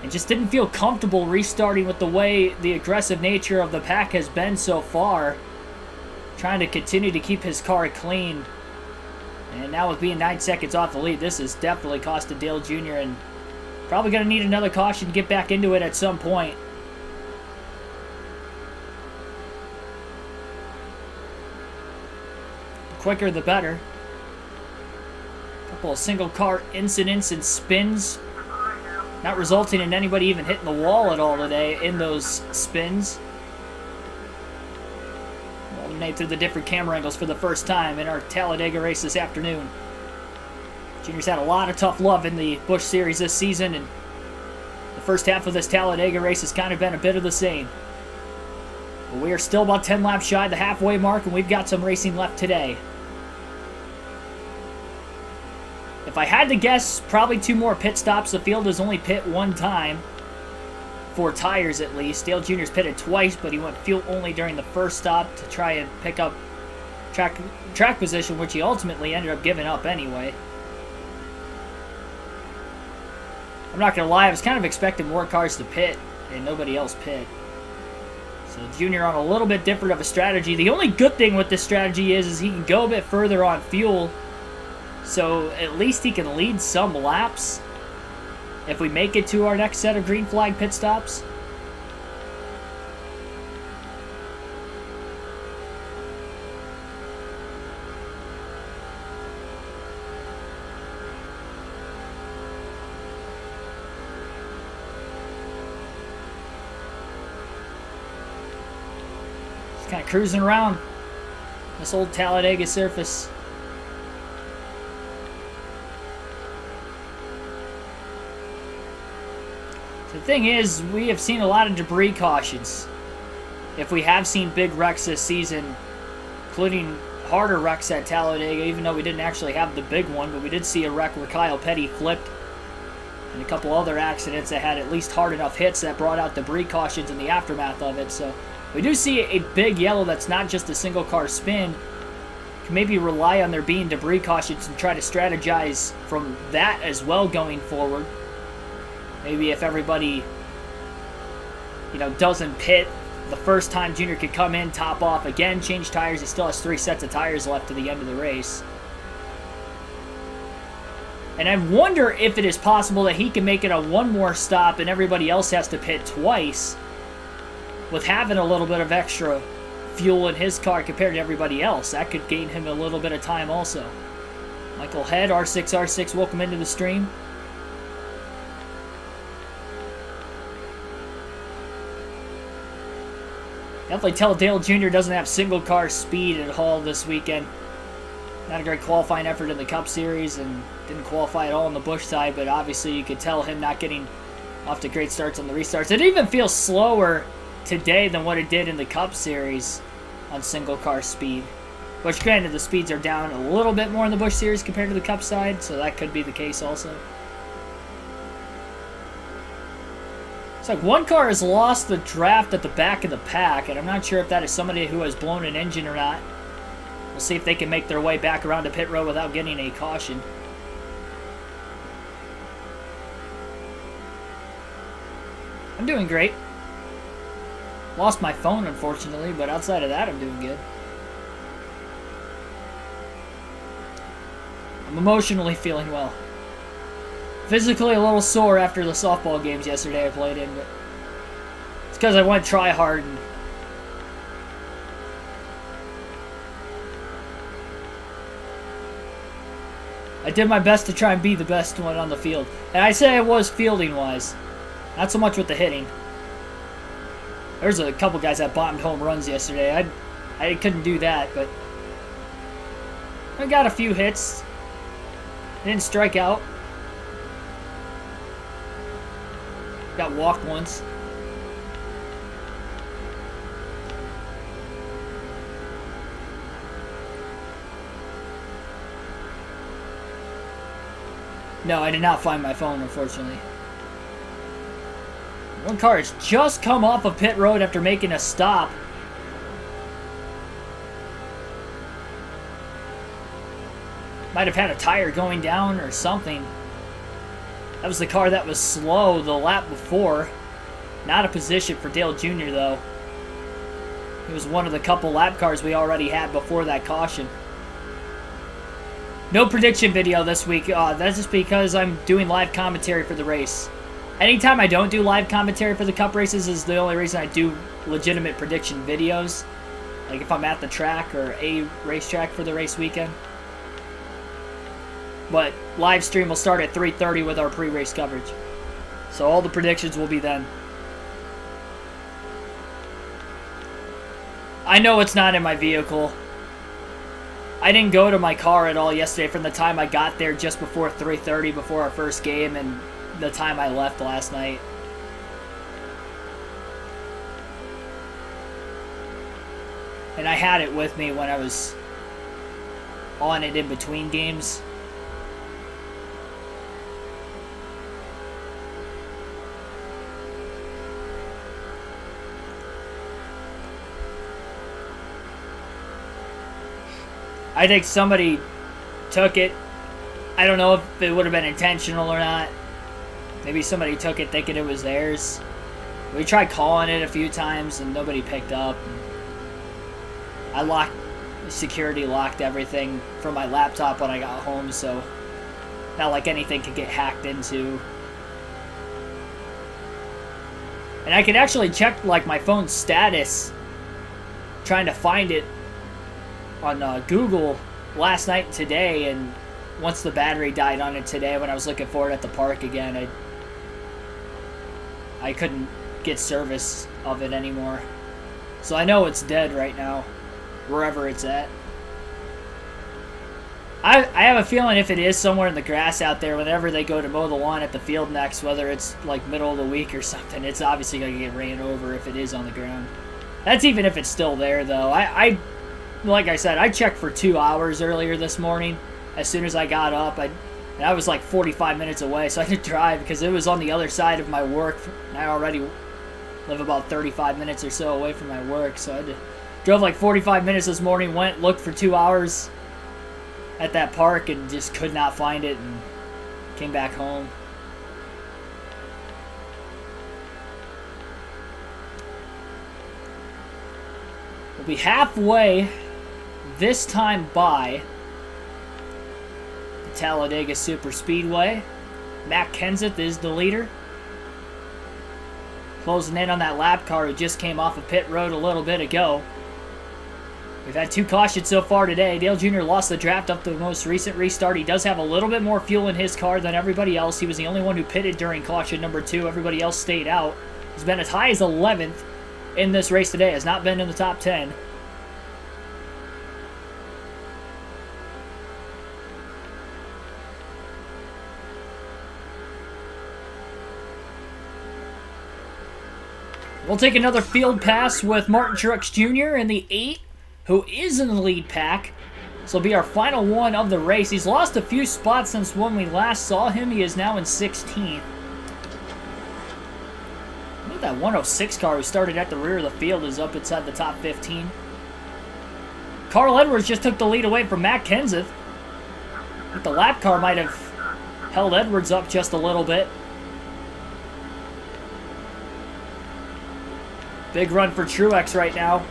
and just didn't feel comfortable restarting with the way the aggressive nature of the pack has been so far. Trying to continue to keep his car clean. And now with being 9 seconds off the lead, this has definitely costed Dale Jr. and probably going to need another caution to get back into it at some point. The quicker the better. A couple of single car incidents and spins, not resulting in anybody even hitting the wall at all today in those spins. We'll alternate through the different camera angles for the first time in our Talladega race this afternoon. Junior's had a lot of tough love in the Busch Series this season, and the first half of this Talladega race has kind of been a bit of the same. But we are still about 10 laps shy of the halfway mark, and we've got some racing left today. If I had to guess, probably 2 more pit stops. The field has only pit 1 time. For tires, at least. Dale Jr.'s pitted twice, but he went fuel only during the first stop to try and pick up track position, which he ultimately ended up giving up anyway. I'm not going to lie, I was kind of expecting more cars to pit and nobody else pit. So Jr. on a little bit different of a strategy. The only good thing with this strategy is he can go a bit further on fuel. So at least he can lead some laps if we make it to our next set of green flag pit stops. Just kind of cruising around this old Talladega surface. The thing is, we have seen a lot of debris cautions. If we have seen big wrecks this season, including harder wrecks at Talladega, even though we didn't actually have the big one, but we did see a wreck where Kyle Petty flipped, and a couple other accidents that had at least hard enough hits that brought out debris cautions in the aftermath of it. So we do see a big yellow that's not just a single car spin. Can maybe rely on there being debris cautions and try to strategize from that as well going forward. Maybe if everybody, doesn't pit the first time, Junior could come in, top off again, change tires. He still has 3 sets of tires left to the end of the race. And I wonder if it is possible that he can make it a 1 more stop and everybody else has to pit twice, with having a little bit of extra fuel in his car compared to everybody else. That could gain him a little bit of time also. Michael Head, R6R6, welcome into the stream. Definitely tell Dale Jr. doesn't have single car speed at all this weekend. Not a great qualifying effort in the Cup Series and didn't qualify at all on the Busch side, but obviously you could tell him not getting off to great starts on the restarts. It even feels slower today than what it did in the Cup Series on single car speed. Which granted, the speeds are down a little bit more in the Busch Series compared to the Cup side, so that could be the case also. It's like one car has lost the draft at the back of the pack, and I'm not sure if that is somebody who has blown an engine or not. We'll see if they can make their way back around to pit road without getting a caution. I'm doing great. Lost my phone, unfortunately, but outside of that, I'm doing good. I'm emotionally feeling well. Physically a little sore after the softball games yesterday I played in, but it's because I went try hard and I did my best to try and be the best one on the field. And I say I was fielding-wise. Not so much with the hitting. There's a couple guys that bombed home runs yesterday. I couldn't do that, but I got a few hits. I didn't strike out. Got walked once. No, I did not find my phone, unfortunately. One car has just come off of pit road after making a stop. Might have had a tire going down or something. That was the car that was slow the lap before. Not a position for Dale Jr., though. He was one of the couple lap cars we already had before that caution. No prediction video this week. That's just because I'm doing live commentary for the race. Anytime I don't do live commentary for the Cup races is the only reason I do legitimate prediction videos. Like if I'm at the track or a racetrack for the race weekend. But live stream will start at 3:30 with our pre-race coverage. So all the predictions will be then. I know it's not in my vehicle. I didn't go to my car at all yesterday from the time I got there just before 3:30 before our first game and the time I left last night. And I had it with me when I was on it in between games. I think somebody took it. I don't know if it would have been intentional or not. Maybe somebody took it thinking it was theirs. We tried calling it a few times and nobody picked up. Security locked everything from my laptop when I got home, so not like anything could get hacked into. And I could actually check like my phone's status trying to find it on Google last night and today, and once the battery died on it today when I was looking for it at the park again, I couldn't get service of it anymore. So I know it's dead right now, wherever it's at. I have a feeling if it is somewhere in the grass out there, whenever they go to mow the lawn at the field next, whether it's like middle of the week or something, it's obviously going to get ran over if it is on the ground. That's even if it's still there, though. Like I said, I checked for 2 hours earlier this morning. As soon as I got up, and I was like 45 minutes away, so I had to drive because it was on the other side of my work. I already live about 35 minutes or so away from my work, so drove like 45 minutes this morning, went, looked for 2 hours at that park, and just could not find it, and came back home. We'll be halfway this time by the Talladega Super Speedway. Matt Kenseth is the leader. Closing in on that lap car who just came off of pit road a little bit ago. We've had 2 cautions so far today. Dale Jr. lost the draft up to the most recent restart. He does have a little bit more fuel in his car than everybody else. He was the only one who pitted during caution number 2. Everybody else stayed out. He's been as high as 11th in this race today. Has not been in the top 10. We'll take another field pass with Martin Truex Jr. in the 8, who is in the lead pack. This will be our final one of the race. He's lost a few spots since when we last saw him. He is now in 16th. Look at that 106 car who started at the rear of the field is up inside the top 15. Carl Edwards just took the lead away from Matt Kenseth. I think the lap car might have held Edwards up just a little bit. Big run for Truex right now.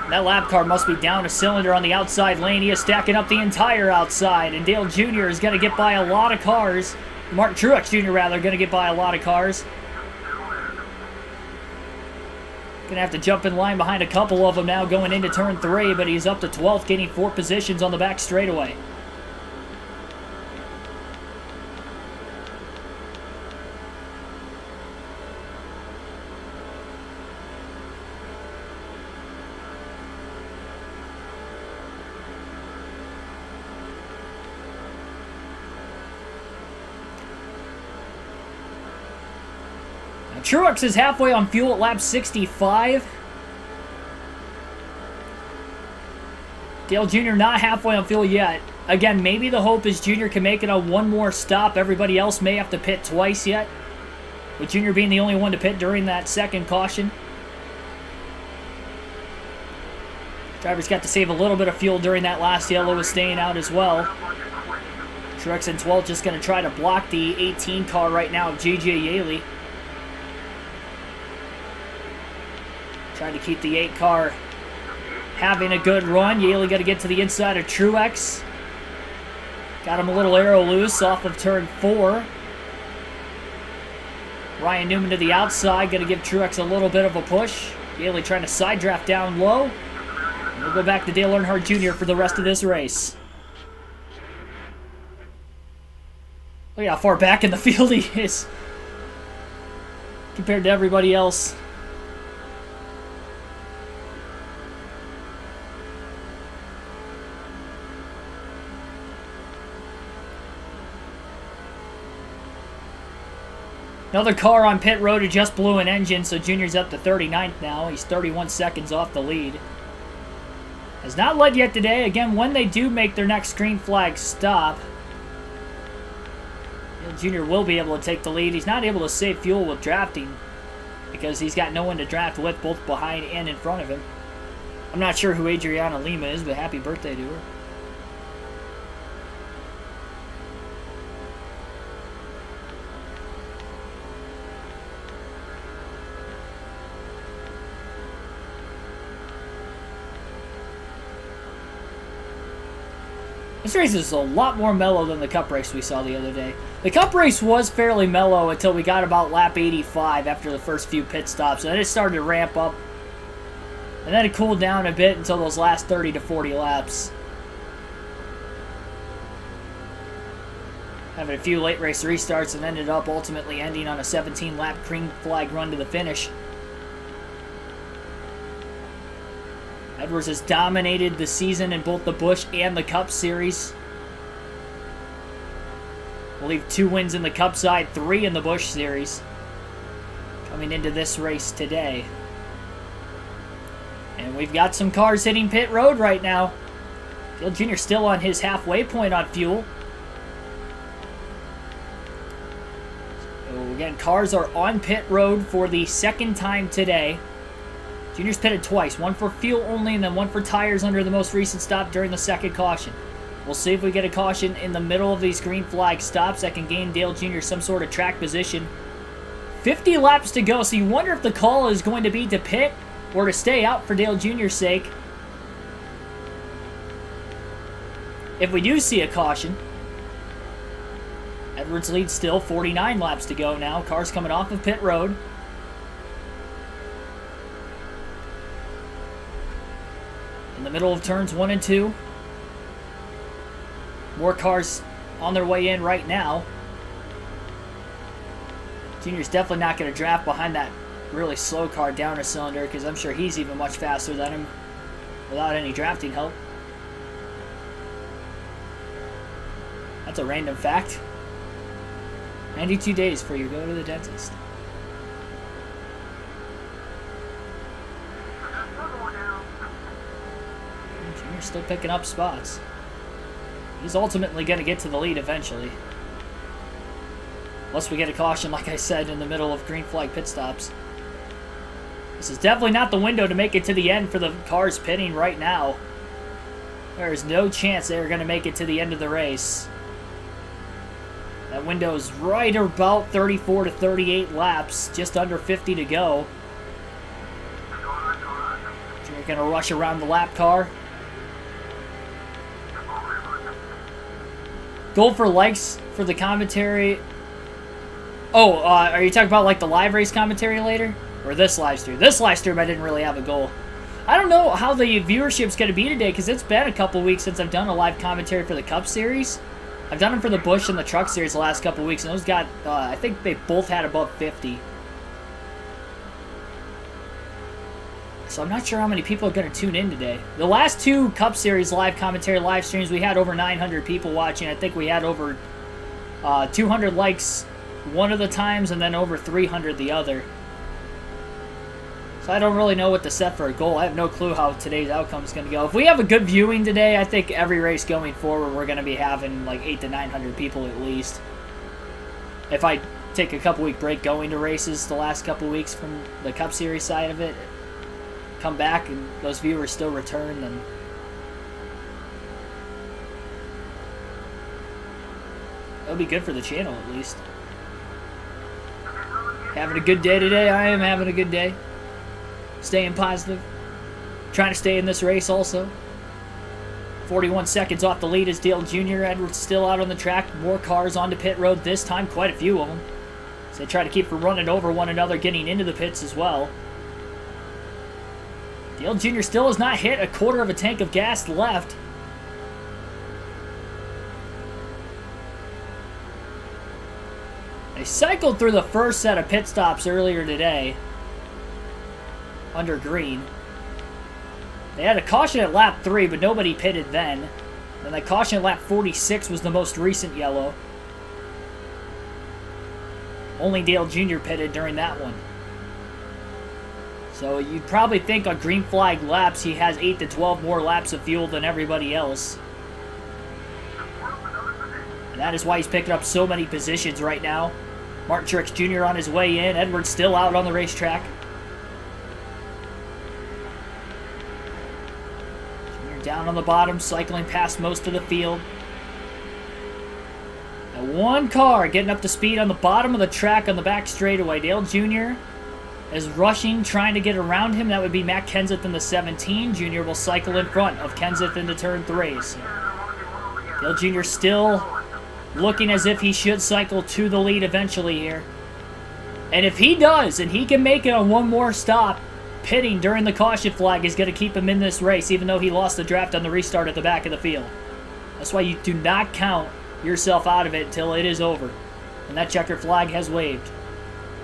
That lap car must be down a cylinder on the outside lane. He is stacking up the entire outside, and Dale Jr. is going to get by a lot of cars. Martin Truex Jr. rather, going to get by a lot of cars. Going to have to jump in line behind a couple of them now going into turn 3, but he's up to 12th, gaining 4 positions on the back straightaway. Truex is halfway on fuel at lap 65. Dale Jr. not halfway on fuel yet. Again, maybe the hope is Jr. can make it on one more stop. Everybody else may have to pit twice yet, with Jr. being the only one to pit during that second caution. Drivers got to save a little bit of fuel during that last yellow, was staying out as well. Truex in 12th just going to try to block the 18 car right now of J.J. Yaley. Trying to keep the 8 car having a good run. Yaley got to get to the inside of Truex. Got him a little arrow loose off of turn 4. Ryan Newman to the outside. Going to give Truex a little bit of a push. Yaley trying to side draft down low. And we'll go back to Dale Earnhardt Jr. for the rest of this race. Look how far back in the field he is compared to everybody else. Another car on pit road who just blew an engine, so Junior's up to 39th now. He's 31 seconds off the lead. Has not led yet today. Again, when they do make their next green flag stop, Junior will be able to take the lead. He's not able to save fuel with drafting because he's got no one to draft with, both behind and in front of him. I'm not sure who Adriana Lima is, but happy birthday to her. This race is a lot more mellow than the Cup race we saw the other day. The Cup race was fairly mellow until we got about lap 85 after the first few pit stops, and then it started to ramp up. And then it cooled down a bit until those last 30 to 40 laps. Having a few late race restarts and ended up ultimately ending on a 17-lap green flag run to the finish. Edwards has dominated the season in both the Busch and the Cup Series. We'll leave 2 wins in the Cup side, 3 in the Busch Series coming into this race today. And we've got some cars hitting pit road right now. Dale Jr. still on his halfway point on fuel. So again, cars are on pit road for the second time today. Junior's pitted twice, one for fuel only and then one for tires under the most recent stop during the second caution. We'll see if we get a caution in the middle of these green flag stops that can gain Dale Jr. some sort of track position. 50 laps to go, so you wonder if the call is going to be to pit or to stay out for Dale Jr.'s sake. If we do see a caution, Edwards leads still, 49 laps to go now. Cars coming off of pit road. In the middle of turns 1 and 2. More cars on their way in right now. Junior's definitely not going to draft behind that really slow car down a cylinder because I'm sure he's even much faster than him without any drafting help. That's a random fact. 92 days for you go to the dentist. Junior's still picking up spots. He's ultimately going to get to the lead eventually. Unless we get a caution, like I said, in the middle of green flag pit stops. This is definitely not the window to make it to the end for the cars pitting right now. There is no chance they're going to make it to the end of the race. That window is right about 34 to 38 laps, just under 50 to go. We're going to rush around the lap car. Goal for likes for the commentary. Oh, are you talking about like the live race commentary later? Or this live stream? This live stream I didn't really have a goal. I don't know how the viewership's going to be today because it's been a couple weeks since I've done a live commentary for the Cup Series. I've done them for the Busch and the Truck Series the last couple weeks, and those got, I think they both had above 50. So I'm not sure how many people are going to tune in today. The last 2 Cup Series live commentary live streams, we had over 900 people watching. I think we had over 200 likes one of the times and then over 300 the other. So I don't really know what to set for a goal. I have no clue how today's outcome is going to go. If we have a good viewing today, I think every race going forward we're going to be having like 800 to 900 people at least. If I take a couple-week break going to races the last couple weeks from the Cup Series side of it, come back and those viewers still return, then it'll be good for the channel at least. Having a good day today. I am having a good day. Staying positive. Trying to stay in this race also. 41 seconds off the lead is Dale Jr. Edwards still out on the track. More cars onto pit road this time. Quite a few of them. So they try to keep from running over one another, getting into the pits as well. Dale Jr. still has not hit a quarter of a tank of gas left. They cycled through the first set of pit stops earlier today under green. They had a caution at lap 3, but nobody pitted then. Then the caution at lap 46 was the most recent yellow. Only Dale Jr. pitted during that one. So you'd probably think on green flag laps he has 8 to 12 more laps of fuel than everybody else. And that is why he's picking up so many positions right now. Martin Truex Jr. on his way in. Edwards still out on the racetrack. Jr. down on the bottom, cycling past most of the field. And one car getting up to speed on the bottom of the track on the back straightaway. Dale Jr. is rushing, trying to get around him. That would be Matt Kenseth in the 17. Jr. will cycle in front of Kenseth into turn 3. So Dale Jr. still looking as if he should cycle to the lead eventually here. And if he does, and he can make it on one more stop, pitting during the caution flag is going to keep him in this race, even though he lost the draft on the restart at the back of the field. That's why you do not count yourself out of it until it is over. And that checker flag has waved.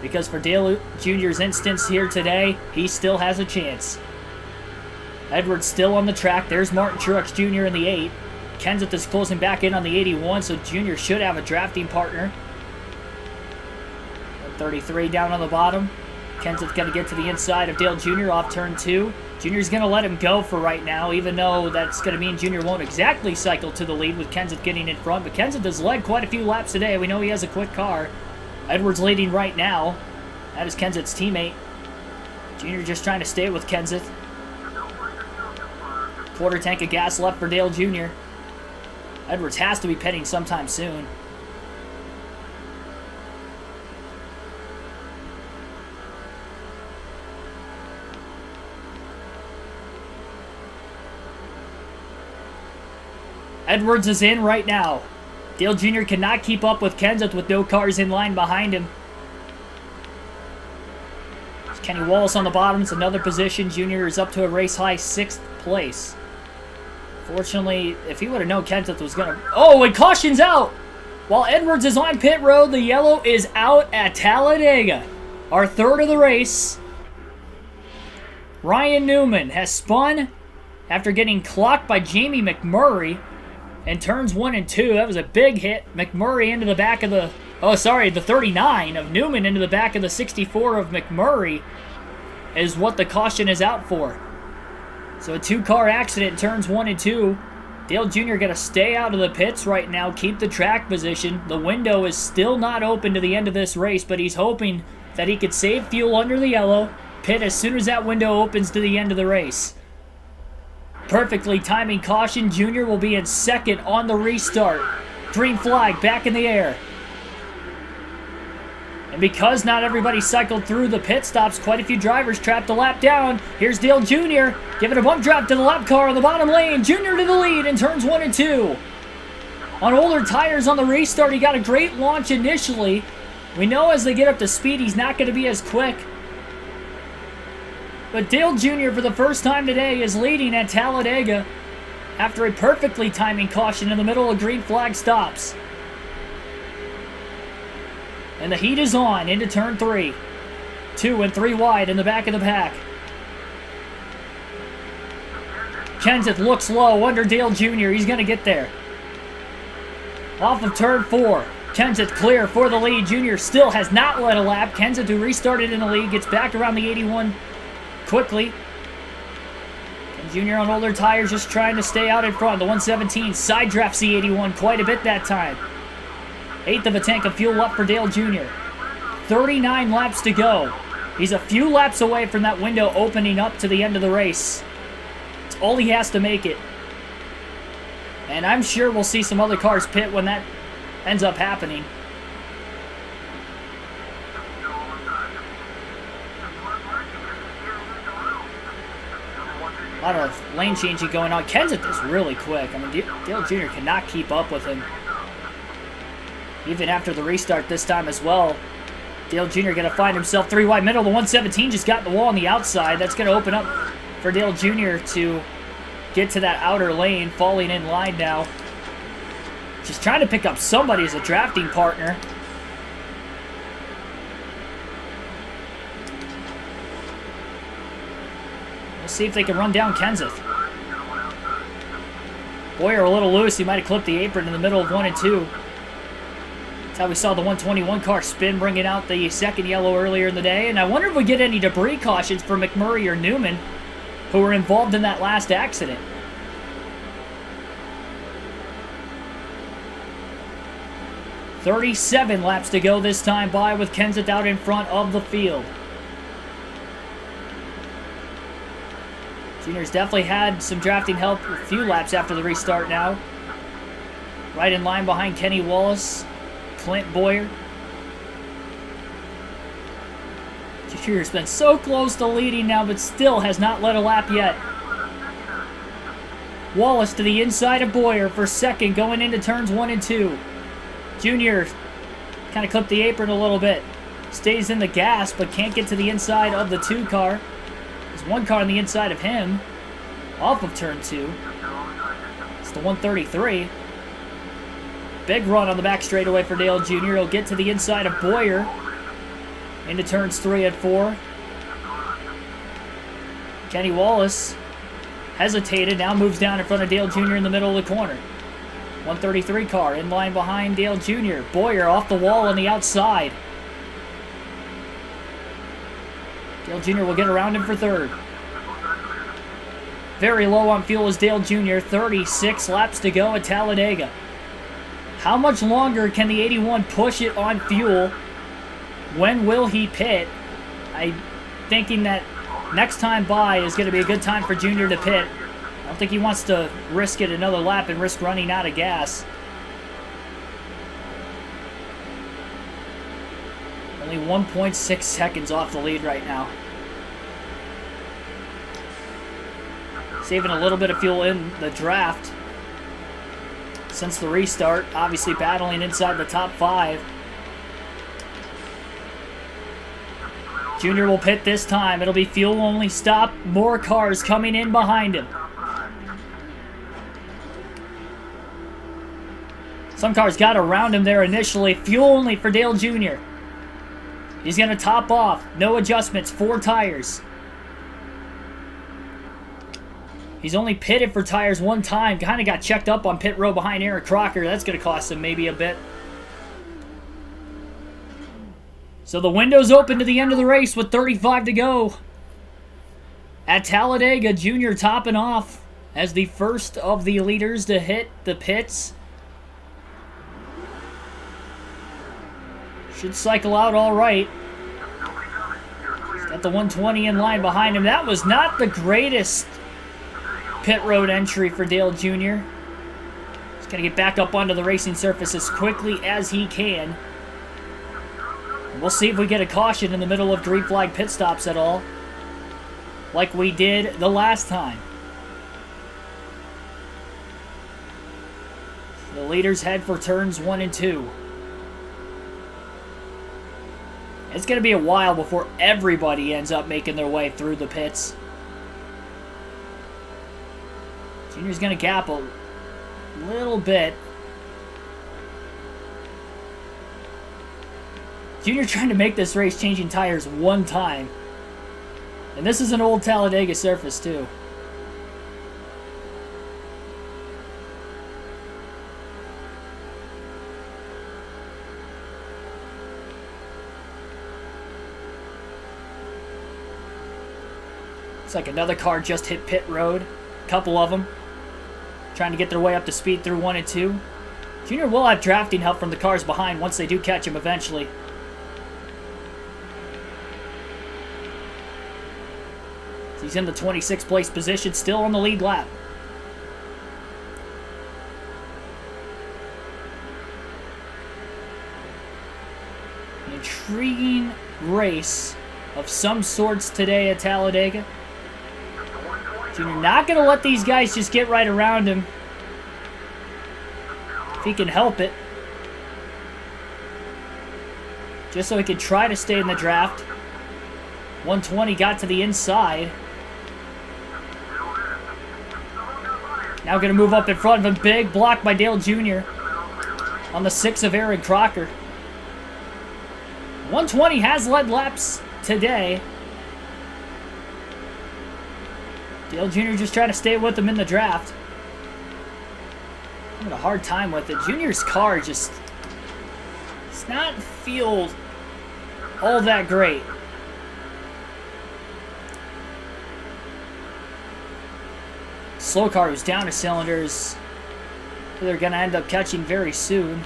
Because for Dale Jr.'s instance here today, he still has a chance. Edwards still on the track. There's Martin Truex Jr. in the 8. Kenseth is closing back in on the 81, so Jr. should have a drafting partner. 33 down on the bottom. Kenseth's going to get to the inside of Dale Jr. off turn 2. Jr.'s going to let him go for right now, even though that's going to mean Jr. won't exactly cycle to the lead with Kenseth getting in front. But Kenseth has led quite a few laps today. We know he has a quick car. Edwards leading right now. That is Kenseth's teammate. Jr. just trying to stay with Kenseth. Quarter tank of gas left for Dale Jr. Edwards has to be pitting sometime soon. Edwards is in right now. Dale Jr. cannot keep up with Kenseth with no cars in line behind him. There's Kenny Wallace on the bottom. It's another position. Jr. is up to a race-high 6th place. Fortunately, if he would have known Kenseth was going to... Oh, and caution's out! While Edwards is on pit road, the yellow is out at Talladega. Our third of the race. Ryan Newman has spun after getting clocked by Jamie McMurray in turns 1 and 2. That was a big hit. McMurray into the back of the... Oh, sorry, the 39 of Newman into the back of the 64 of McMurray is what the caution is out for. So a 2-car accident in turns 1 and 2. Dale Jr. got to stay out of the pits right now, keep the track position. The window is still not open to the end of this race, but he's hoping that he could save fuel under the yellow, pit as soon as that window opens to the end of the race. Perfectly timing caution. Jr. will be in second on the restart. Green flag back in the air. And because not everybody cycled through the pit stops, quite a few drivers trapped a lap down. Here's Dale Jr. giving a bump drop to the lap car on the bottom lane. Jr. to the lead in turns 1 and 2. On older tires on the restart, he got a great launch initially. We know as they get up to speed, he's not going to be as quick. But Dale Jr. for the first time today is leading at Talladega after a perfectly timing caution in the middle of green flag stops. And the heat is on into turn 3. 2 and 3 wide in the back of the pack. Kenseth looks low under Dale Jr. He's going to get there. Off of turn 4. Kenseth clear for the lead. Jr. still has not led a lap. Kenseth, who restarted in the lead, gets back around the 81 quickly. Junior on older tires, just trying to stay out in front. The 117 side drafts the 81 quite a bit that time. Eighth of a tank of fuel up for Dale Jr. 39 laps to go. He's a few laps away from that window opening up to the end of the race. It's all he has to make it. And I'm sure we'll see some other cars pit when that ends up happening. A lot of lane changing going on. Kenseth is really quick. I mean, Dale Jr. cannot keep up with him. Even after the restart this time as well. Dale Jr. going to find himself 3 wide middle. The 117 just got the wall on the outside. That's going to open up for Dale Jr. to get to that outer lane. Falling in line now. Just trying to pick up somebody as a drafting partner. We'll see if they can run down Kenseth. Bowyer a little loose. He might have clipped the apron in the middle of 1 and 2. That's how we saw the 121 car spin, bringing out the second yellow earlier in the day. And I wonder if we get any debris cautions for McMurray or Newman, who were involved in that last accident. "37 laps to go this time by with Kenseth out in front of the field. Junior's definitely had some drafting help a few laps after the restart now. Right in line behind Kenny Wallace, Clint Bowyer. Junior's been so close to leading now, but still has not led a lap yet. Wallace to the inside of Bowyer for second going into turns 1 and 2. Junior kind of clipped the apron a little bit. Stays in the gas, but can't get to the inside of the 2 car. There's 1 car on the inside of him, off of turn 2. It's the 133. Big run on the back straightaway for Dale Jr. He'll get to the inside of Bowyer into turns 3 and 4. Kenny Wallace hesitated, now moves down in front of Dale Jr. in the middle of the corner. 133 car in line behind Dale Jr. Bowyer off the wall on the outside. Dale Jr. will get around him for third. Very low on fuel is Dale Jr. 36 laps to go at Talladega. How much longer can the 81 push it on fuel? When will he pit? I'm thinking that next time by is going to be a good time for Junior to pit. I don't think he wants to risk it another lap and risk running out of gas. Only 1.6 seconds off the lead right now. Saving a little bit of fuel in the draft since the restart. Obviously battling inside the top 5. Junior will pit this time. It'll be fuel only stop. More cars coming in behind him. Some cars got around him there initially. Fuel only for Dale Jr. He's going to top off. No adjustments. 4 tires. He's only pitted for tires 1 time. Kind of got checked up on pit row behind Aaron Crocker. That's going to cost him maybe a bit. So the window's open to the end of the race with 35 to go. At Talladega, Junior topping off as the first of the leaders to hit the pits. Should cycle out all right. He's got the 120 in line behind him. That was not the greatest pit road entry for Dale Jr. He's going to get back up onto the racing surface as quickly as he can. And we'll see if we get a caution in the middle of green flag pit stops at all, like we did the last time. The leaders head for turns 1 and 2. It's going to be a while before everybody ends up making their way through the pits. Junior's going to gap a little bit. Junior trying to make this race changing tires 1 time. And this is an old Talladega surface too. Looks like another car just hit pit road. A couple of them trying to get their way up to speed through 1 and 2. Junior will have drafting help from the cars behind once they do catch him eventually. He's in the 26th place position, still on the lead lap. An intriguing race of some sorts today at Talladega. Junior not going to let these guys just get right around him if he can help it. Just so he can try to stay in the draft. 120 got to the inside. Now going to move up in front of him. Big block by Dale Jr. on the 6 of Aaron Crocker. 120 has led laps today. Dale Jr. just trying to stay with him in the draft. Having a hard time with it. Junior's car just does not feel all that great. Slow car was down to cylinders. They're going to end up catching very soon.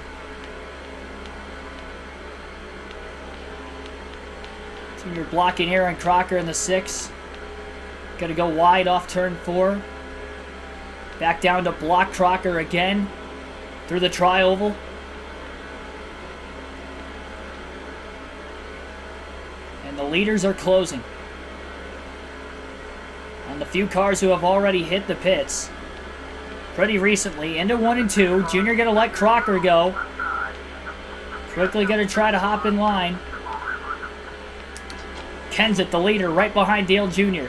Junior blocking Aaron Crocker in the 6. Going to go wide off turn 4. Back down to block Crocker again through the tri-oval. And the leaders are closing. On the few cars who have already hit the pits pretty recently, into 1 and 2. Junior going to let Crocker go. Quickly going to try to hop in line. Kenseth, the leader, right behind Dale Jr.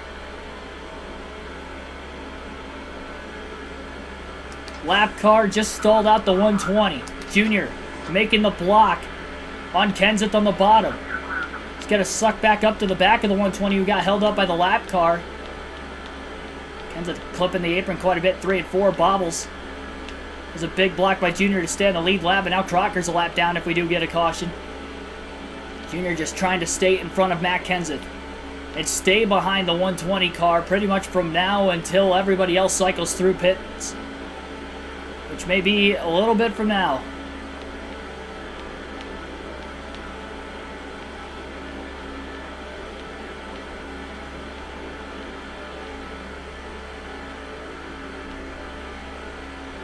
Lap car just stalled out the 120. Junior making the block on Kenseth on the bottom. He's got to suck back up to the back of the 120 who got held up by the lap car. Kenseth clipping the apron quite a bit. 3 and 4 bobbles. There's a big block by Junior to stay on the lead lap, and now Crocker's a lap down if we do get a caution. Junior just trying to stay in front of Matt Kenseth and stay behind the 120 car pretty much from now until everybody else cycles through pits, which may be a little bit from now.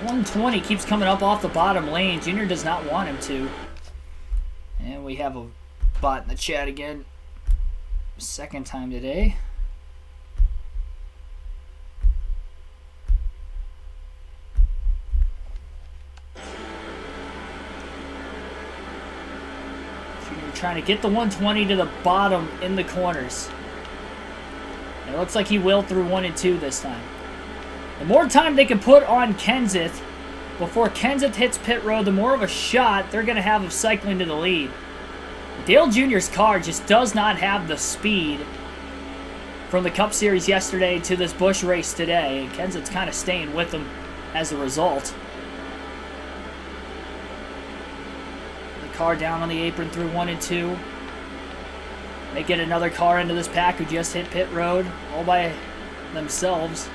.120 keeps coming up off the bottom lane. Junior does not want him to. And we have a bot in the chat again. Second time today. Junior trying to get the 120 to the bottom in the corners. And it looks like he will through 1 and 2 this time. The more time they can put on Kenseth before Kenseth hits pit road, the more of a shot they're going to have of cycling to the lead. Dale Jr.'s car just does not have the speed from the Cup Series yesterday to this Busch race today, and Kenseth's kind of staying with him as a result. The car down on the apron through 1 and 2. They get another car into this pack who just hit pit road all by themselves.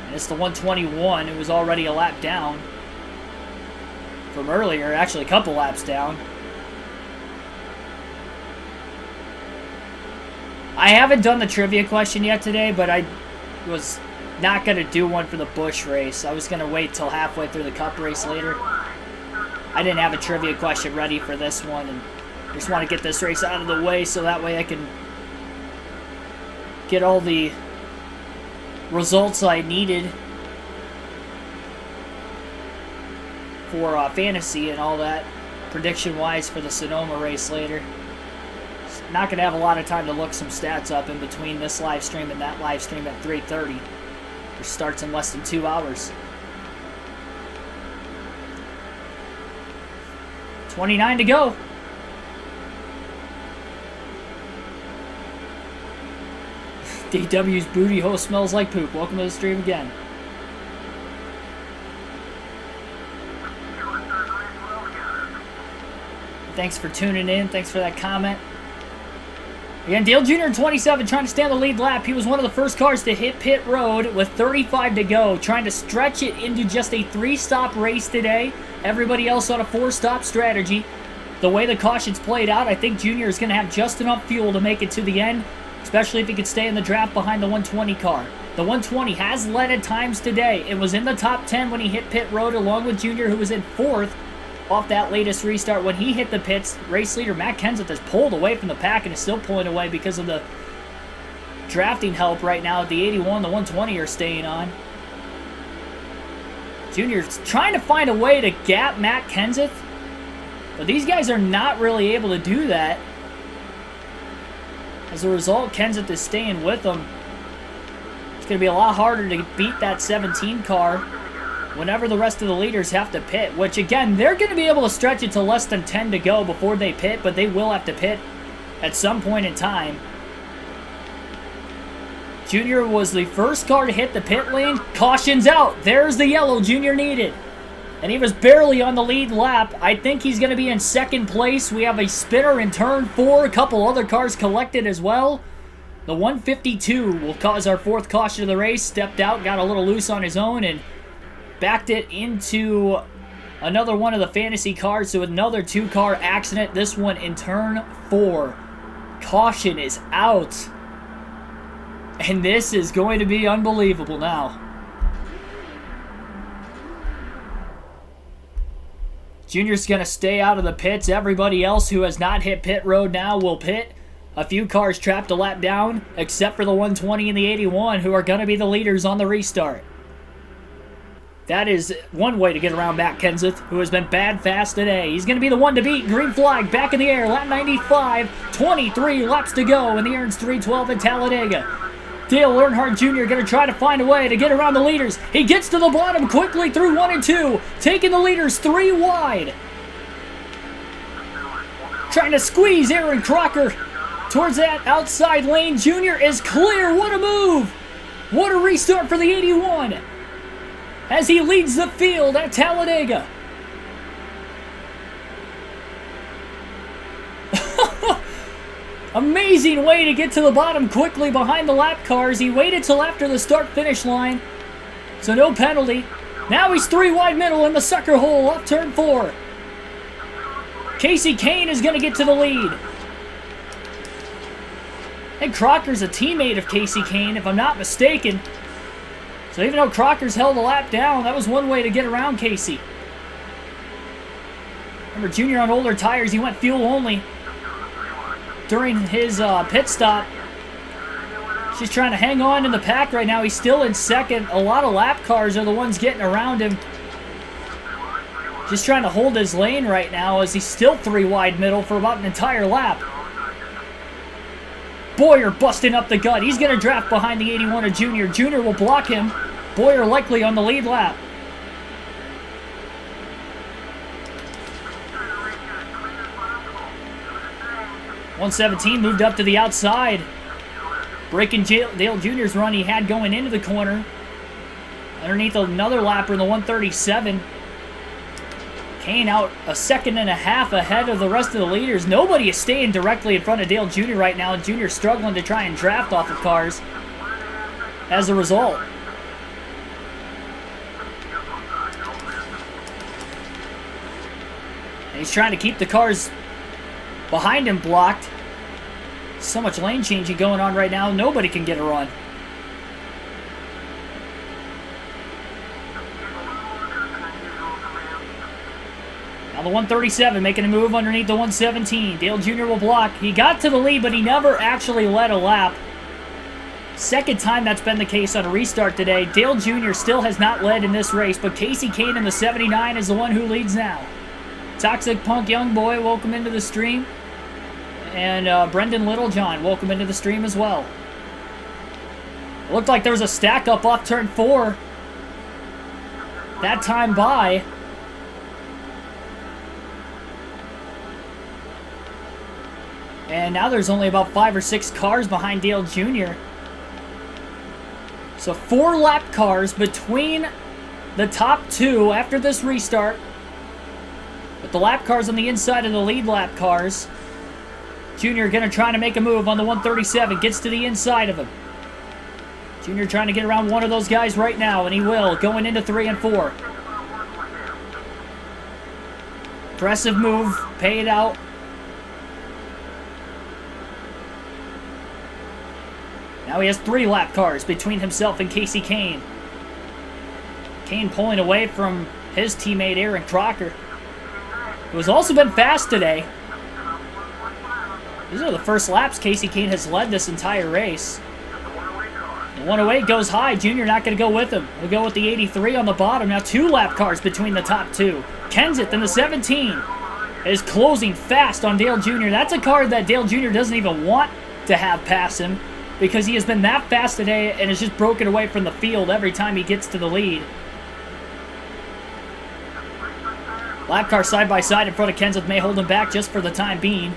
And it's the 121 who was already a lap down from earlier, actually a couple laps down. I haven't done the trivia question yet today, but I was not going to do one for the Busch race. I was going to wait till halfway through the Cup race later. I didn't have a trivia question ready for this one, and just want to get this race out of the way so that way I can get all the results I needed for fantasy and all that, prediction-wise for the Sonoma race later. Not going to have a lot of time to look some stats up in between this live stream and that live stream at 3:30, which starts in less than 2 hours. 29 to go. DW's booty hole smells like poop. Welcome to the stream again. Thanks for tuning in. Thanks for that comment. Again, Dale Jr. in 27 trying to stay on the lead lap. He was one of the first cars to hit pit road with 35 to go, trying to stretch it into just a 3-stop race today. Everybody else on a 4-stop strategy. The way the cautions played out, I think Jr. is going to have just enough fuel to make it to the end, especially if he could stay in the draft behind the 120 car. The 120 has led at times today. It was in the top 10 when he hit pit road, along with Jr., who was in 4th off that latest restart. When he hit the pits, race leader Matt Kenseth has pulled away from the pack and is still pulling away because of the drafting help right now. The 81, the 120 are staying on. Junior's trying to find a way to gap Matt Kenseth, but these guys are not really able to do that. As a result, Kenseth is staying with them. It's going to be a lot harder to beat that 17 car whenever the rest of the leaders have to pit, which again, they're going to be able to stretch it to less than 10 to go before they pit, but they will have to pit at some point in time. Junior was the first car to hit the pit lane. Caution's out. There's the yellow Junior needed. And he was barely on the lead lap. I think he's going to be in second place. We have a spinner in turn 4. A couple other cars collected as well. The 152 will cause our 4th caution of the race. Stepped out, got a little loose on his own, and backed it into another one of the fantasy cars. So another 2-car accident. This one in turn 4. Caution is out. And this is going to be unbelievable now. Junior's going to stay out of the pits. Everybody else who has not hit pit road now will pit. A few cars trapped a lap down, except for the 120 and the 81, who are going to be the leaders on the restart. That is one way to get around Matt Kenseth, who has been bad fast today. He's going to be the one to beat. Green flag back in the air. Lap 95. 23 laps to go, and he earns 312 at Talladega. Dale Earnhardt Jr. going to try to find a way to get around the leaders. He gets to the bottom quickly through 1 and 2, taking the leaders 3 wide. Trying to squeeze Aaron Crocker towards that outside lane. Jr. is clear. What a move. What a restart for the 81 as he leads the field at Talladega. Amazing way to get to the bottom quickly behind the lap cars. He waited till after the start-finish line, so no penalty. Now he's 3 wide middle in the sucker hole off turn 4. Casey Kane is going to get to the lead. And Crocker's a teammate of Casey Kane, if I'm not mistaken. So even though Crocker's held a lap down, that was one way to get around Casey. Remember, Junior on older tires, he went fuel only during his pit stop. She's trying to hang on in the pack right now. He's still in second. A lot of lap cars are the ones getting around him. Just trying to hold his lane right now as he's still 3 wide middle for about an entire lap. Boyer busting up the gut. He's going to draft behind the 81 of Junior. Junior will block him. Boyer likely on the lead lap. .117 moved up to the outside, breaking Dale Jr.'s run he had going into the corner. Underneath another lapper in the 137. Kane out a second and a half ahead of the rest of the leaders. Nobody is staying directly in front of Dale Jr. right now, and Jr. struggling to try and draft off of cars as a result. And he's trying to keep the cars behind him blocked. So much lane changing going on right now, nobody can get a run. Now the 137 making a move underneath the 117. Dale Jr. will block. He got to the lead, but he never actually led a lap. Second time that's been the case on a restart today. Dale Jr. still has not led in this race, but Casey Kane in the 79 is the one who leads now. Toxic Punk Young Boy, welcome into the stream. And Brendan Littlejohn, welcome into the stream as well. It looked like there was a stack up off turn 4 that time by. And now there's only about 5 or 6 cars behind Dale Jr. So 4 lap cars between the top 2 after this restart. With the lap cars on the inside of the lead lap cars. Junior gonna try to make a move on the 137. Gets to the inside of him. Junior trying to get around one of those guys right now, and he will. Going into 3 and 4. Aggressive move. Pay it out. Now he has 3 lap cars between himself and Casey Kane. Kane pulling away from his teammate Aaron Crocker, who's also been fast today. These are the first laps Casey Kane has led this entire race. The 108 goes high. Junior not going to go with him. We'll go with the 83 on the bottom. Now 2 lap cars between the top 2. Kenseth in the 17 is closing fast on Dale Jr. That's a car that Dale Jr. doesn't even want to have pass him, because he has been that fast today and is just broken away from the field every time he gets to the lead. Lap car side by side in front of Kenseth may hold him back just for the time being.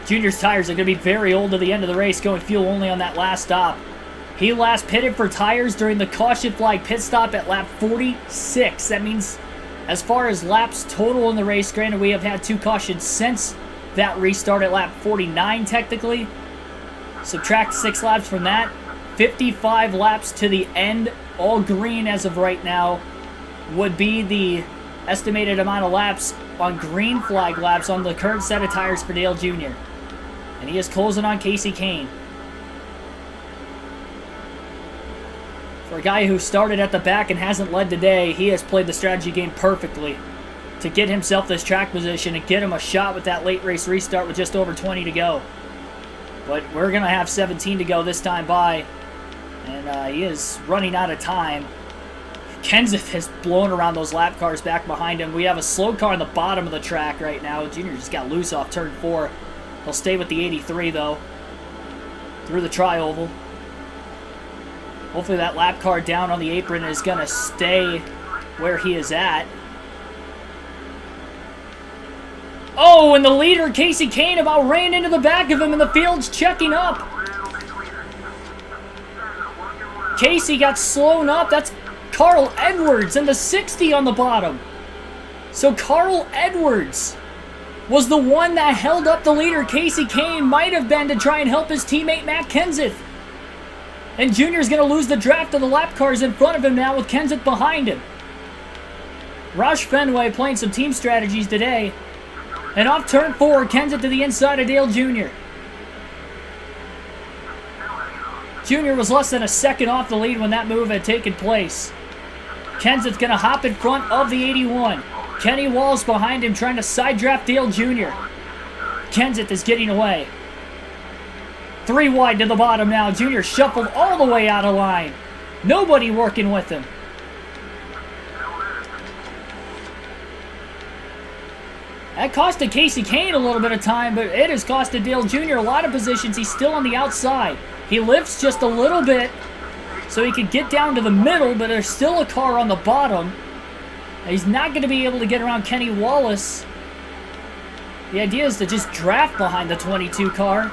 Junior's tires are going to be very old at the end of the race, going fuel only on that last stop. He last pitted for tires during the caution flag pit stop at lap 46. That means, as far as laps total in the race, granted we have had 2 cautions since that restart at lap 49 technically. Subtract 6 laps from that. 55 laps to the end. All green as of right now would be the estimated amount of laps on green flag laps on the current set of tires for Dale Jr. And he is closing on Casey Kane. For a guy who started at the back and hasn't led today, he has played the strategy game perfectly to get himself this track position and get him a shot with that late race restart with just over 20 to go. But we're going to have 17 to go this time by, and he is running out of time. Kenseth has blown around those lap cars back behind him. We have a slow car on the bottom of the track right now. Junior just got loose off turn 4. He'll stay with the 83, though, through the tri-oval. Hopefully that lap car down on the apron is going to stay where he is at. Oh, and the leader, Casey Kane, about ran into the back of him, and the field's checking up. Casey got slown up. That's Carl Edwards and the 60 on the bottom. So Carl Edwards was the one that held up the leader. Casey Kane might have been to try and help his teammate Matt Kenseth. And Junior's going to lose the draft of the lap cars in front of him now with Kenseth behind him. Roush Fenway playing some team strategies today. And off turn 4, Kenseth to the inside of Dale Jr. Jr. was less than a second off the lead when that move had taken place. Kenseth's going to hop in front of the 81. Kenny Walls behind him trying to side draft Dale Jr. Kenseth is getting away. 3 wide to the bottom now. Jr. shuffled all the way out of line. Nobody working with him. That costed Casey Kane a little bit of time, but it has costed Dale Jr. a lot of positions. He's still on the outside. He lifts just a little bit so he can get down to the middle, but there's still a car on the bottom. He's not going to be able to get around Kenny Wallace. The idea is to just draft behind the 22 car.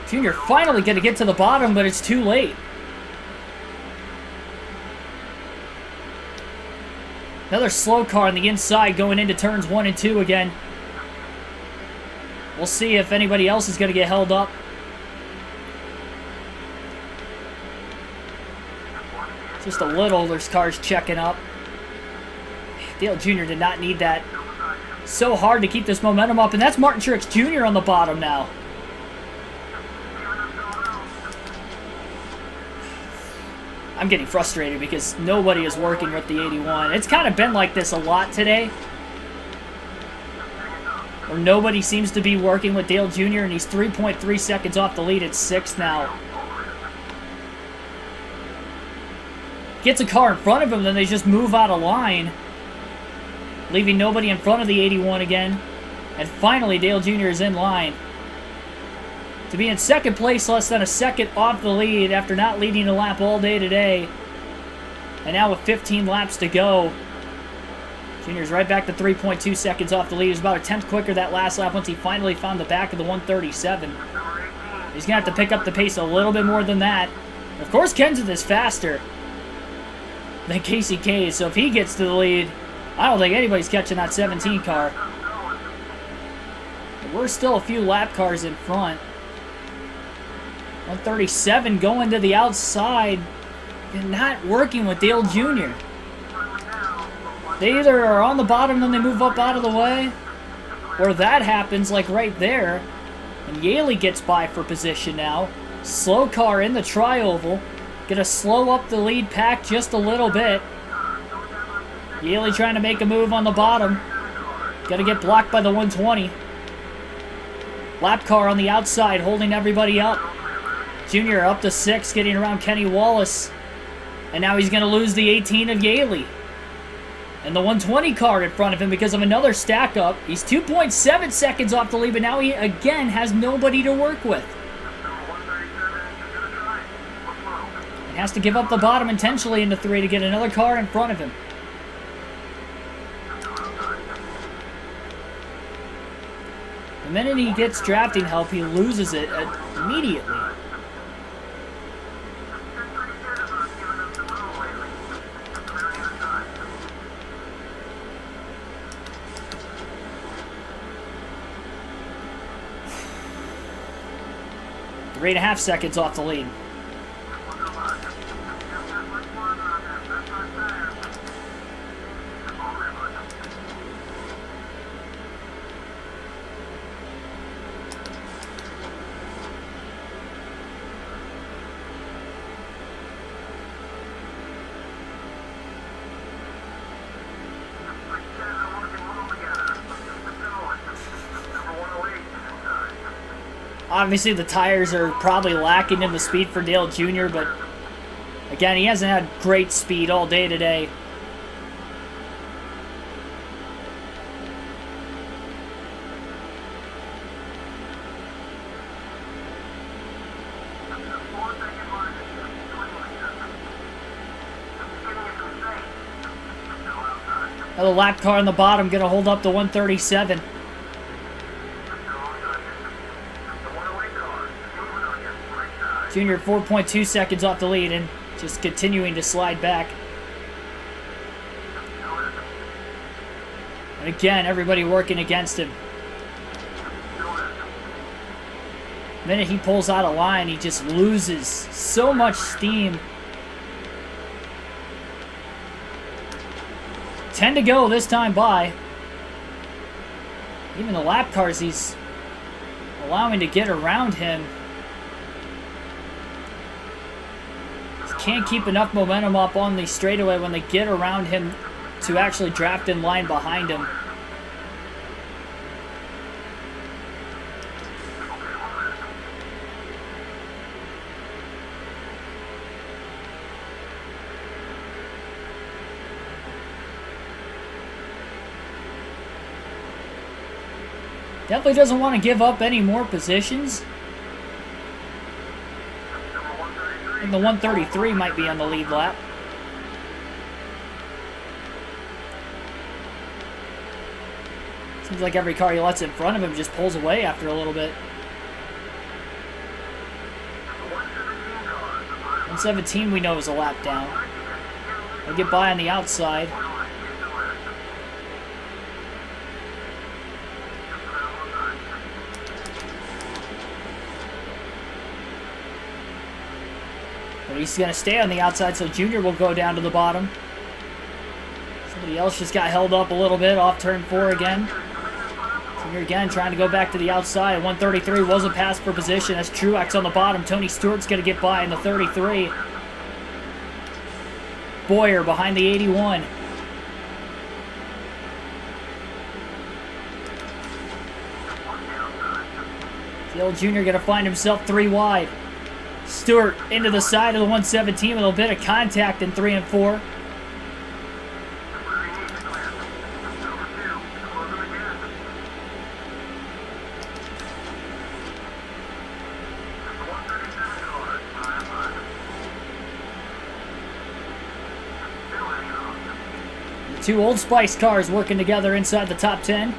Junior finally going to get to the bottom, but it's too late. Another slow car on the inside going into turns 1 and 2 again. We'll see if anybody else is going to get held up. Just a little, there's cars checking up. Dale Jr. did not need that. So hard to keep this momentum up, and that's Martin Truex Jr. on the bottom now. I'm getting frustrated because nobody is working with the 81. It's kind of been like this a lot today, where nobody seems to be working with Dale Jr., and he's 3.3 seconds off the lead at 6th now. Gets a car in front of him, then they just move out of line, leaving nobody in front of the 81 again. And finally, Dale Jr. is in line to be in second place, less than a second off the lead after not leading a lap all day today. And now with 15 laps to go, Junior's right back to 3.2 seconds off the lead. He was about a tenth quicker that last lap once he finally found the back of the 137. He's going to have to pick up the pace a little bit more than that. Of course, Kenseth is faster. than Casey Kay. So if he gets to the lead, I don't think anybody's catching that 17 car. But we're still a few lap cars in front. 137 going to the outside and not working with Dale Jr. They either are on the bottom and they move up out of the way, or that happens like right there. And Yaley gets by for position now. Slow car in the tri-oval. Gonna slow up the lead pack just a little bit. Yaley trying to make a move on the bottom. Gotta get blocked by the 120. Lap car on the outside holding everybody up. Junior up to 6, getting around Kenny Wallace. And now he's gonna lose the 18 of Yaley. And the 120 car in front of him because of another stack up. He's 2.7 seconds off the lead, but now he again has nobody to work with. He has to give up the bottom intentionally into 3 to get another car in front of him. The minute he gets drafting help, he loses it immediately. Three and a half seconds off the lead. Obviously, the tires are probably lacking in the speed for Dale Jr., but again, he hasn't had great speed all day today. Another lap car on the bottom, going to hold up to 137. Junior 4.2 seconds off the lead and just continuing to slide back. And again, everybody working against him. The minute he pulls out of line, he just loses so much steam. 10 to go this time by. Even the lap cars he's allowing to get around him. Can't keep enough momentum up on the straightaway when they get around him to actually draft in line behind him. Definitely doesn't want to give up any more positions. And the 133 might be on the lead lap. Seems like every car he lets in front of him just pulls away after a little bit. 117 we know is a lap down. They'll get by on the outside. But he's going to stay on the outside, so Junior will go down to the bottom. Somebody else just got held up a little bit off turn 4 again. Junior again trying to go back to the outside. 133 was a pass for position. That's Truex on the bottom. Tony Stewart's going to get by in the 33. Boyer behind the 81. Dale Jr. going to find himself 3 wide. Stewart into the side of the 117 with a bit of contact in 3 and 4. The 2 Old Spice cars working together inside the top 10.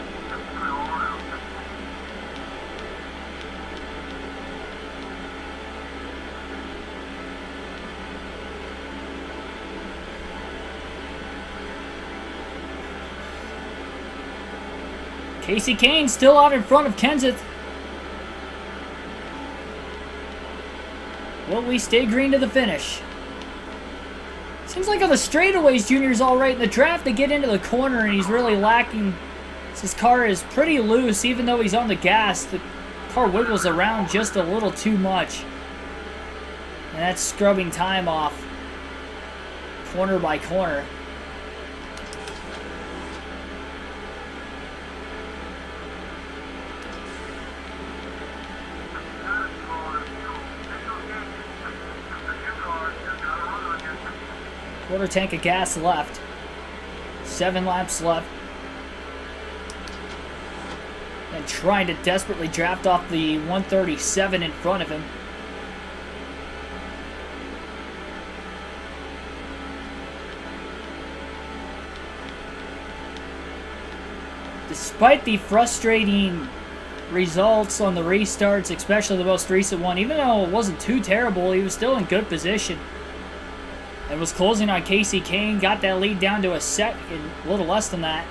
Casey Kane still out in front of Kenseth. Will we stay green to the finish? Seems like on the straightaways, Junior's all right in the draft. They get into the corner and he's really lacking. His car is pretty loose, even though he's on the gas. The car wiggles around just a little too much. And that's scrubbing time off corner by corner. Quarter tank of gas left. 7 laps left. And trying to desperately draft off the 137 in front of him. Despite the frustrating results on the restarts, especially the most recent one, even though it wasn't too terrible, he was still in good position. And was closing on Casey Kane, got that lead down to a second, a little less than that,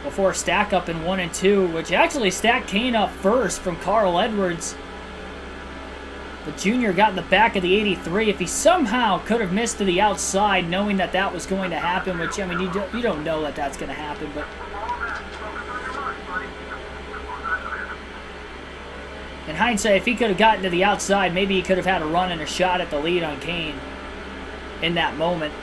before a stack up in 1 and 2, which actually stacked Kane up first from Carl Edwards. But Junior got in the back of the 83. If he somehow could have missed to the outside, knowing that that was going to happen, which, I mean, you don't know that that's going to happen, but in hindsight, if he could have gotten to the outside, maybe he could have had a run and a shot at the lead on Kane in that moment.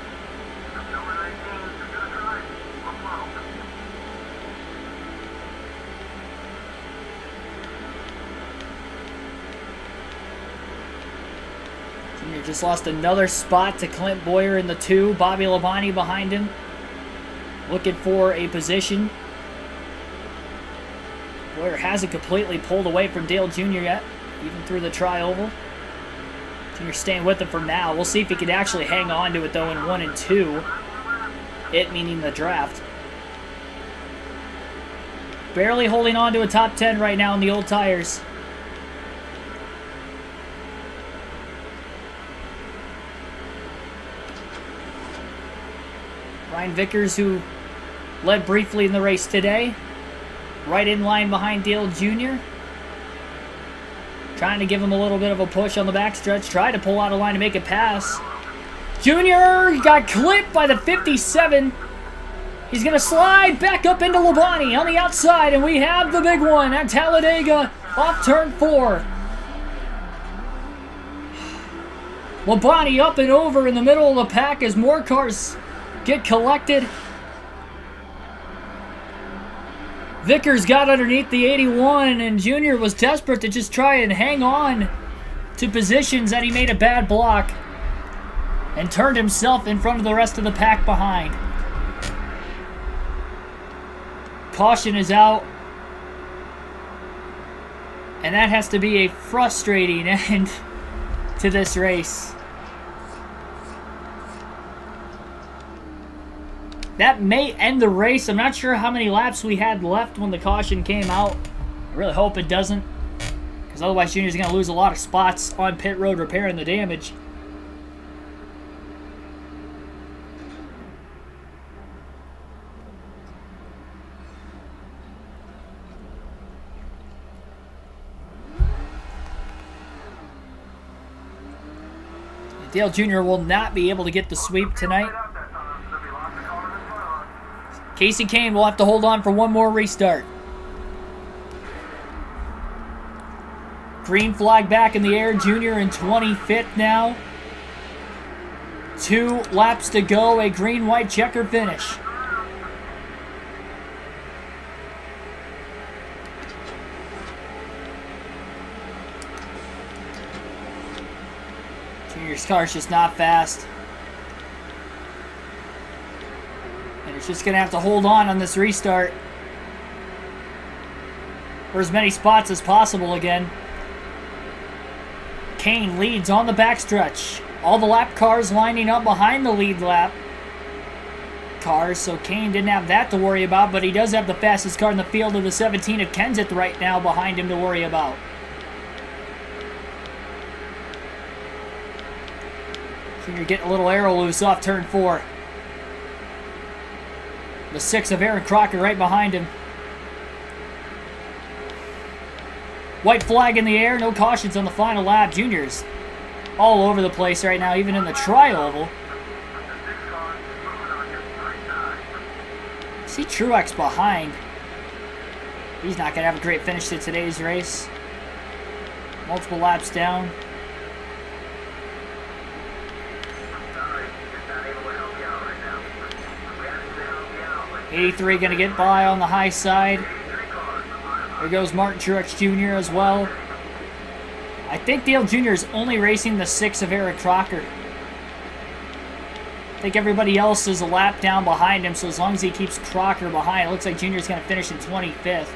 Junior just lost another spot to Clint Boyer in the 2. Bobby Labonte behind him, looking for a position. Boyer hasn't completely pulled away from Dale Jr. yet, even through the tri-oval. Junior staying with him for now. We'll see if he can actually hang on to it, though, in 1 and 2. It meaning the draft. Barely holding on to a top 10 right now in the old tires. Ryan Vickers, who led briefly in the race today, right in line behind Dale Jr. Trying to give him a little bit of a push on the backstretch. Tried to pull out a line to make it pass. Junior got clipped by the 57. He's going to slide back up into Labonte on the outside, and we have the big one at Talladega off turn 4. Labonte up and over in the middle of the pack as more cars get collected. Vickers got underneath the 81, and Junior was desperate to just try and hang on to positions that he made a bad block and turned himself in front of the rest of the pack behind. Caution is out, and that has to be a frustrating end to this race. That may end the race. I'm not sure how many laps we had left when the caution came out. I really hope it doesn't, because otherwise Junior's going to lose a lot of spots on pit road repairing the damage. Dale Jr. will not be able to get the sweep tonight. Casey Kane will have to hold on for one more restart. Green flag back in the air. Junior in 25th now. 2 laps to go. A green-white checker finish. Junior's car's just not fast. And it's just going to have to hold on this restart for as many spots as possible again. Kane leads on the backstretch. All the lap cars lining up behind the lead lap cars, so Kane didn't have that to worry about, but he does have the fastest car in the field of the 17 of Kenseth right now behind him to worry about. Junior getting a little arrow loose off turn 4. The 6 of Aaron Crocker right behind him. White flag in the air, no cautions on the final lap. Junior's all over the place right now, even in the tri-oval. See Truex behind. He's not going to have a great finish to today's race. Multiple laps down. '83 going to get by on the high side. There goes Martin Truex Jr. as well. I think Dale Jr. is only racing the 6 of Eric Crocker. I think everybody else is a lap down behind him, so as long as he keeps Crocker behind, it looks like Jr. is going to finish in 25th.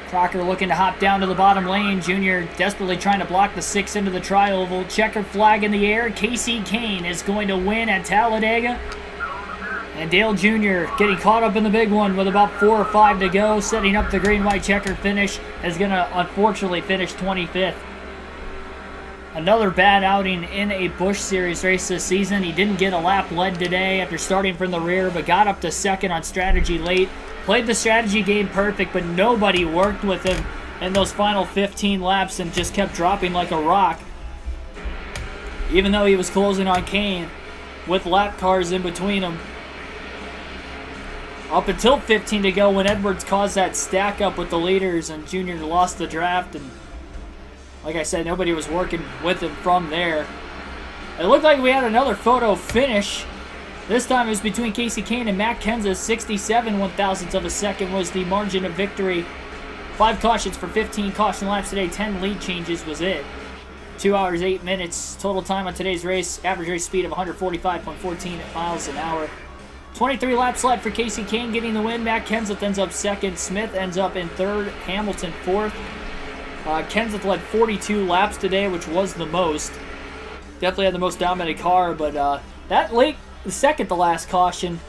Crocker looking to hop down to the bottom lane. Jr. desperately trying to block the 6 into the tri-oval. Checkered flag in the air. Casey Kane is going to win at Talladega. And Dale Jr. getting caught up in the big one with about 4 or 5 to go. Setting up the green-white checkered finish. Is going to unfortunately finish 25th. Another bad outing in a Busch Series race this season. He didn't get a lap led today after starting from the rear, but got up to second on strategy late. Played the strategy game perfect, but nobody worked with him in those final 15 laps and just kept dropping like a rock. Even though he was closing on Kane with lap cars in between him. Up until 15 to go when Edwards caused that stack up with the leaders and Junior lost the draft. And like I said, nobody was working with him from there. It looked like we had another photo finish. This time it was between Casey Kane and Matt Kenseth. 67 one-thousandths of a second was the margin of victory. 5 cautions for 15 caution laps today. 10 lead changes was it. 2 hours, 8 minutes. Total time on today's race. Average race speed of 145.14 miles an hour. 23 laps left for Casey Kane getting the win. Matt Kenseth ends up second. Smith ends up in third. Hamilton fourth. Kenseth led 42 laps today, which was the most. Definitely had the most dominant car, but that late second to last caution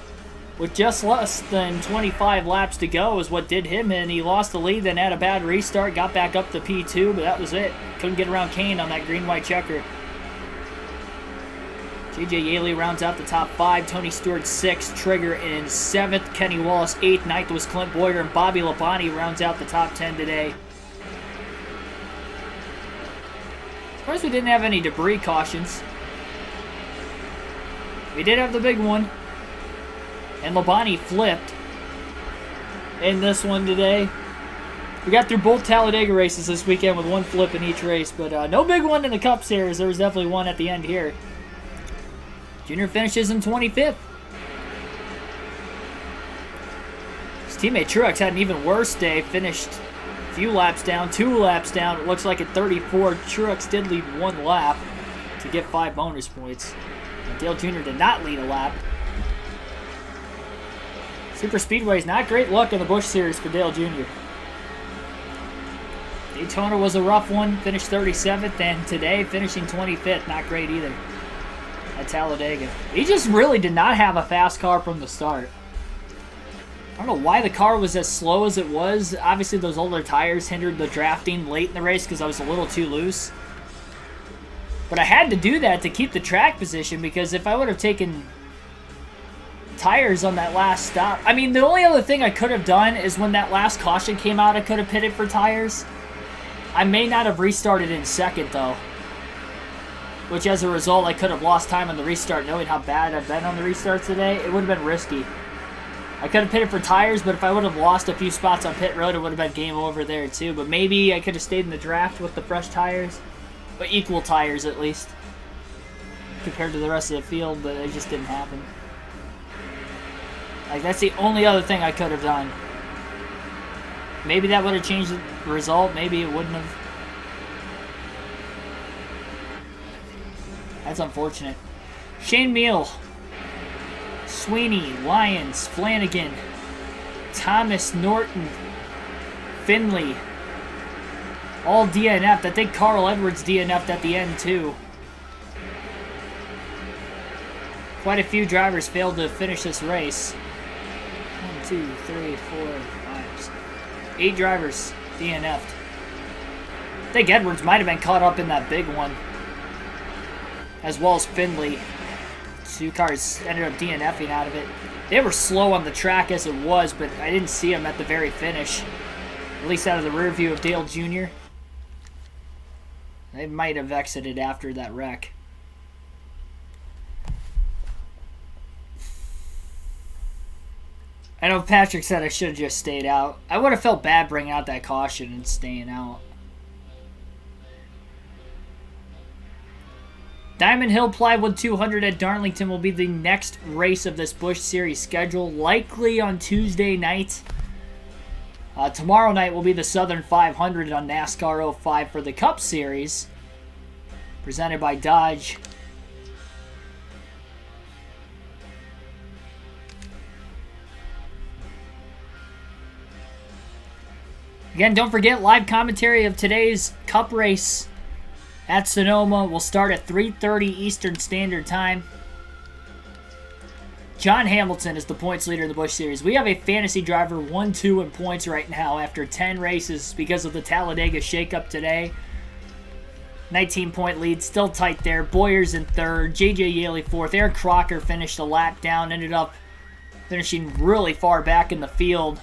with just less than 25 laps to go is what did him in. He lost the lead, then had a bad restart, got back up to P2, but that was it. Couldn't get around Kane on that green-white checker. J.J. Yaley rounds out the top 5. Tony Stewart 6th. Trigger in 7th. Kenny Wallace 8th. 9th was Clint Boyer, and Bobby Labonte rounds out the top 10 today. Of course, we didn't have any debris cautions. We did have the big one. And Labonte flipped in this one today. We got through both Talladega races this weekend with 1 flip in each race, but no big one in the Cup Series. There was definitely one at the end here. Junior finishes in 25th. His teammate Truex had an even worse day. Finished a few laps down, 2 laps down. It looks like at 34. Truex did lead 1 lap to get 5 bonus points. And Dale Jr. did not lead a lap. Super Speedway is not great luck in the Busch Series for Dale Jr. Daytona was a rough one. Finished 37th, and today finishing 25th. Not great either at Talladega. He just really did not have a fast car from the start. I don't know why the car was as slow as it was. Obviously, those older tires hindered the drafting late in the race because I was a little too loose. But I had to do that to keep the track position, because if I would have taken tires on that last stop... I mean, the only other thing I could have done is when that last caution came out, I could have pitted for tires. I may not have restarted in second, though. Which, as a result, I could have lost time on the restart, knowing how bad I've been on the restarts today. It would have been risky. I could have pitted for tires, but if I would have lost a few spots on pit road, it would have been game over there, too. But maybe I could have stayed in the draft with the fresh tires. But equal tires, at least, compared to the rest of the field, but it just didn't happen. Like, that's the only other thing I could have done. Maybe that would have changed the result. Maybe it wouldn't have. That's unfortunate. Shane Meal, Sweeney, Lyons, Flanagan, Thomas, Norton, Finley, all DNF'd. I think Carl Edwards DNF'd at the end, too. Quite a few drivers failed to finish this race. 1, 2, 3, 4, 5, 6. 8 drivers DNF'd. I think Edwards might have been caught up in that big one, as well as Finley. Two cars ended up DNFing out of it. They were slow on the track as it was, but I didn't see them at the very finish. At least out of the rear view of Dale Jr. They might have exited after that wreck. I know Patrick said I should have just stayed out. I would have felt bad bringing out that caution and staying out. Diamond Hill Plywood 200 at Darlington will be the next race of this Busch Series schedule, likely on Tuesday night. Tomorrow night will be the Southern 500 on NASCAR 05 for the Cup Series, presented by Dodge. Again, don't forget, live commentary of today's Cup race at Sonoma will start at 3:30 Eastern Standard Time. John Hamilton is the points leader in the Busch Series. We have a fantasy driver 1-2 in points right now after 10 races because of the Talladega shakeup today. 19-point lead, still tight there. Boyer's in third, J.J. Yaley fourth. Eric Crocker finished a lap down, ended up finishing really far back in the field.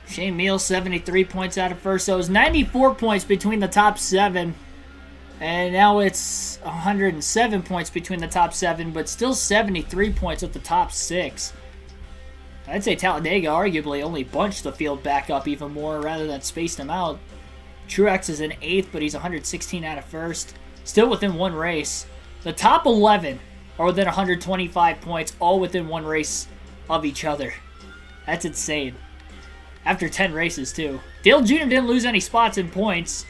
Shane Meal, 73 points out of first. So it was 94 points between the top 7. And now it's 107 points between the top 7, but still 73 points at the top 6. I'd say Talladega arguably only bunched the field back up even more rather than spaced them out. Truex is in 8th, but he's 116 out of first. Still within one race. The top 11 are within 125 points, all within one race of each other. That's insane. After 10 races, too. Dale Jr. didn't lose any spots in points.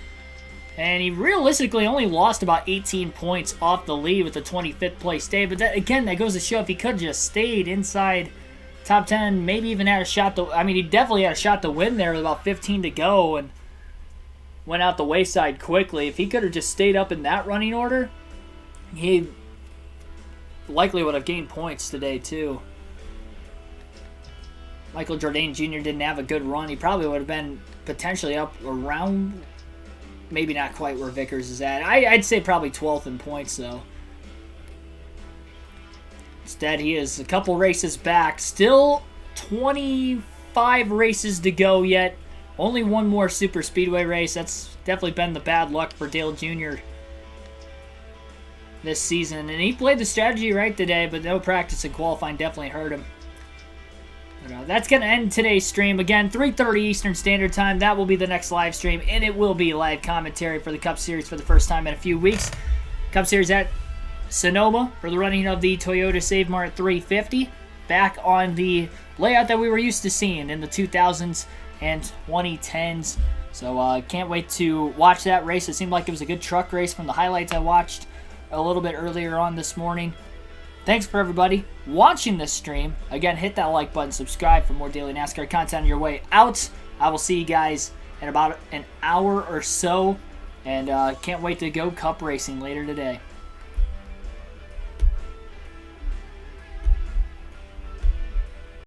And he realistically only lost about 18 points off the lead with the 25th place day. But that, again, that goes to show if he could have just stayed inside top 10, maybe even had a shot to... I mean, he definitely had a shot to win there with about 15 to go and went out the wayside quickly. If he could have just stayed up in that running order, he likely would have gained points today, too. Michael Jordan Jr. didn't have a good run. He probably would have been potentially up around, maybe not quite where Vickers is at. I'd say probably 12th in points, though. Instead, he is a couple races back. Still 25 races to go yet. Only one more super speedway race. That's definitely been the bad luck for Dale Jr. this season. And he played the strategy right today, but no practice and qualifying definitely hurt him. That's going to end today's stream. Again, 3:30 Eastern Standard Time. That will be the next live stream, and it will be live commentary for the Cup Series for the first time in a few weeks. Cup Series at Sonoma for the running of the Toyota Save Mart 350. Back on the layout that we were used to seeing in the 2000s and 2010s. So can't wait to watch that race. It seemed like it was a good truck race from the highlights I watched a little bit earlier on this morning. Thanks for everybody watching this stream. Again, hit that like button, subscribe for more daily NASCAR content on your way out. I will see you guys in about an hour or so. And can't wait to go cup racing later today.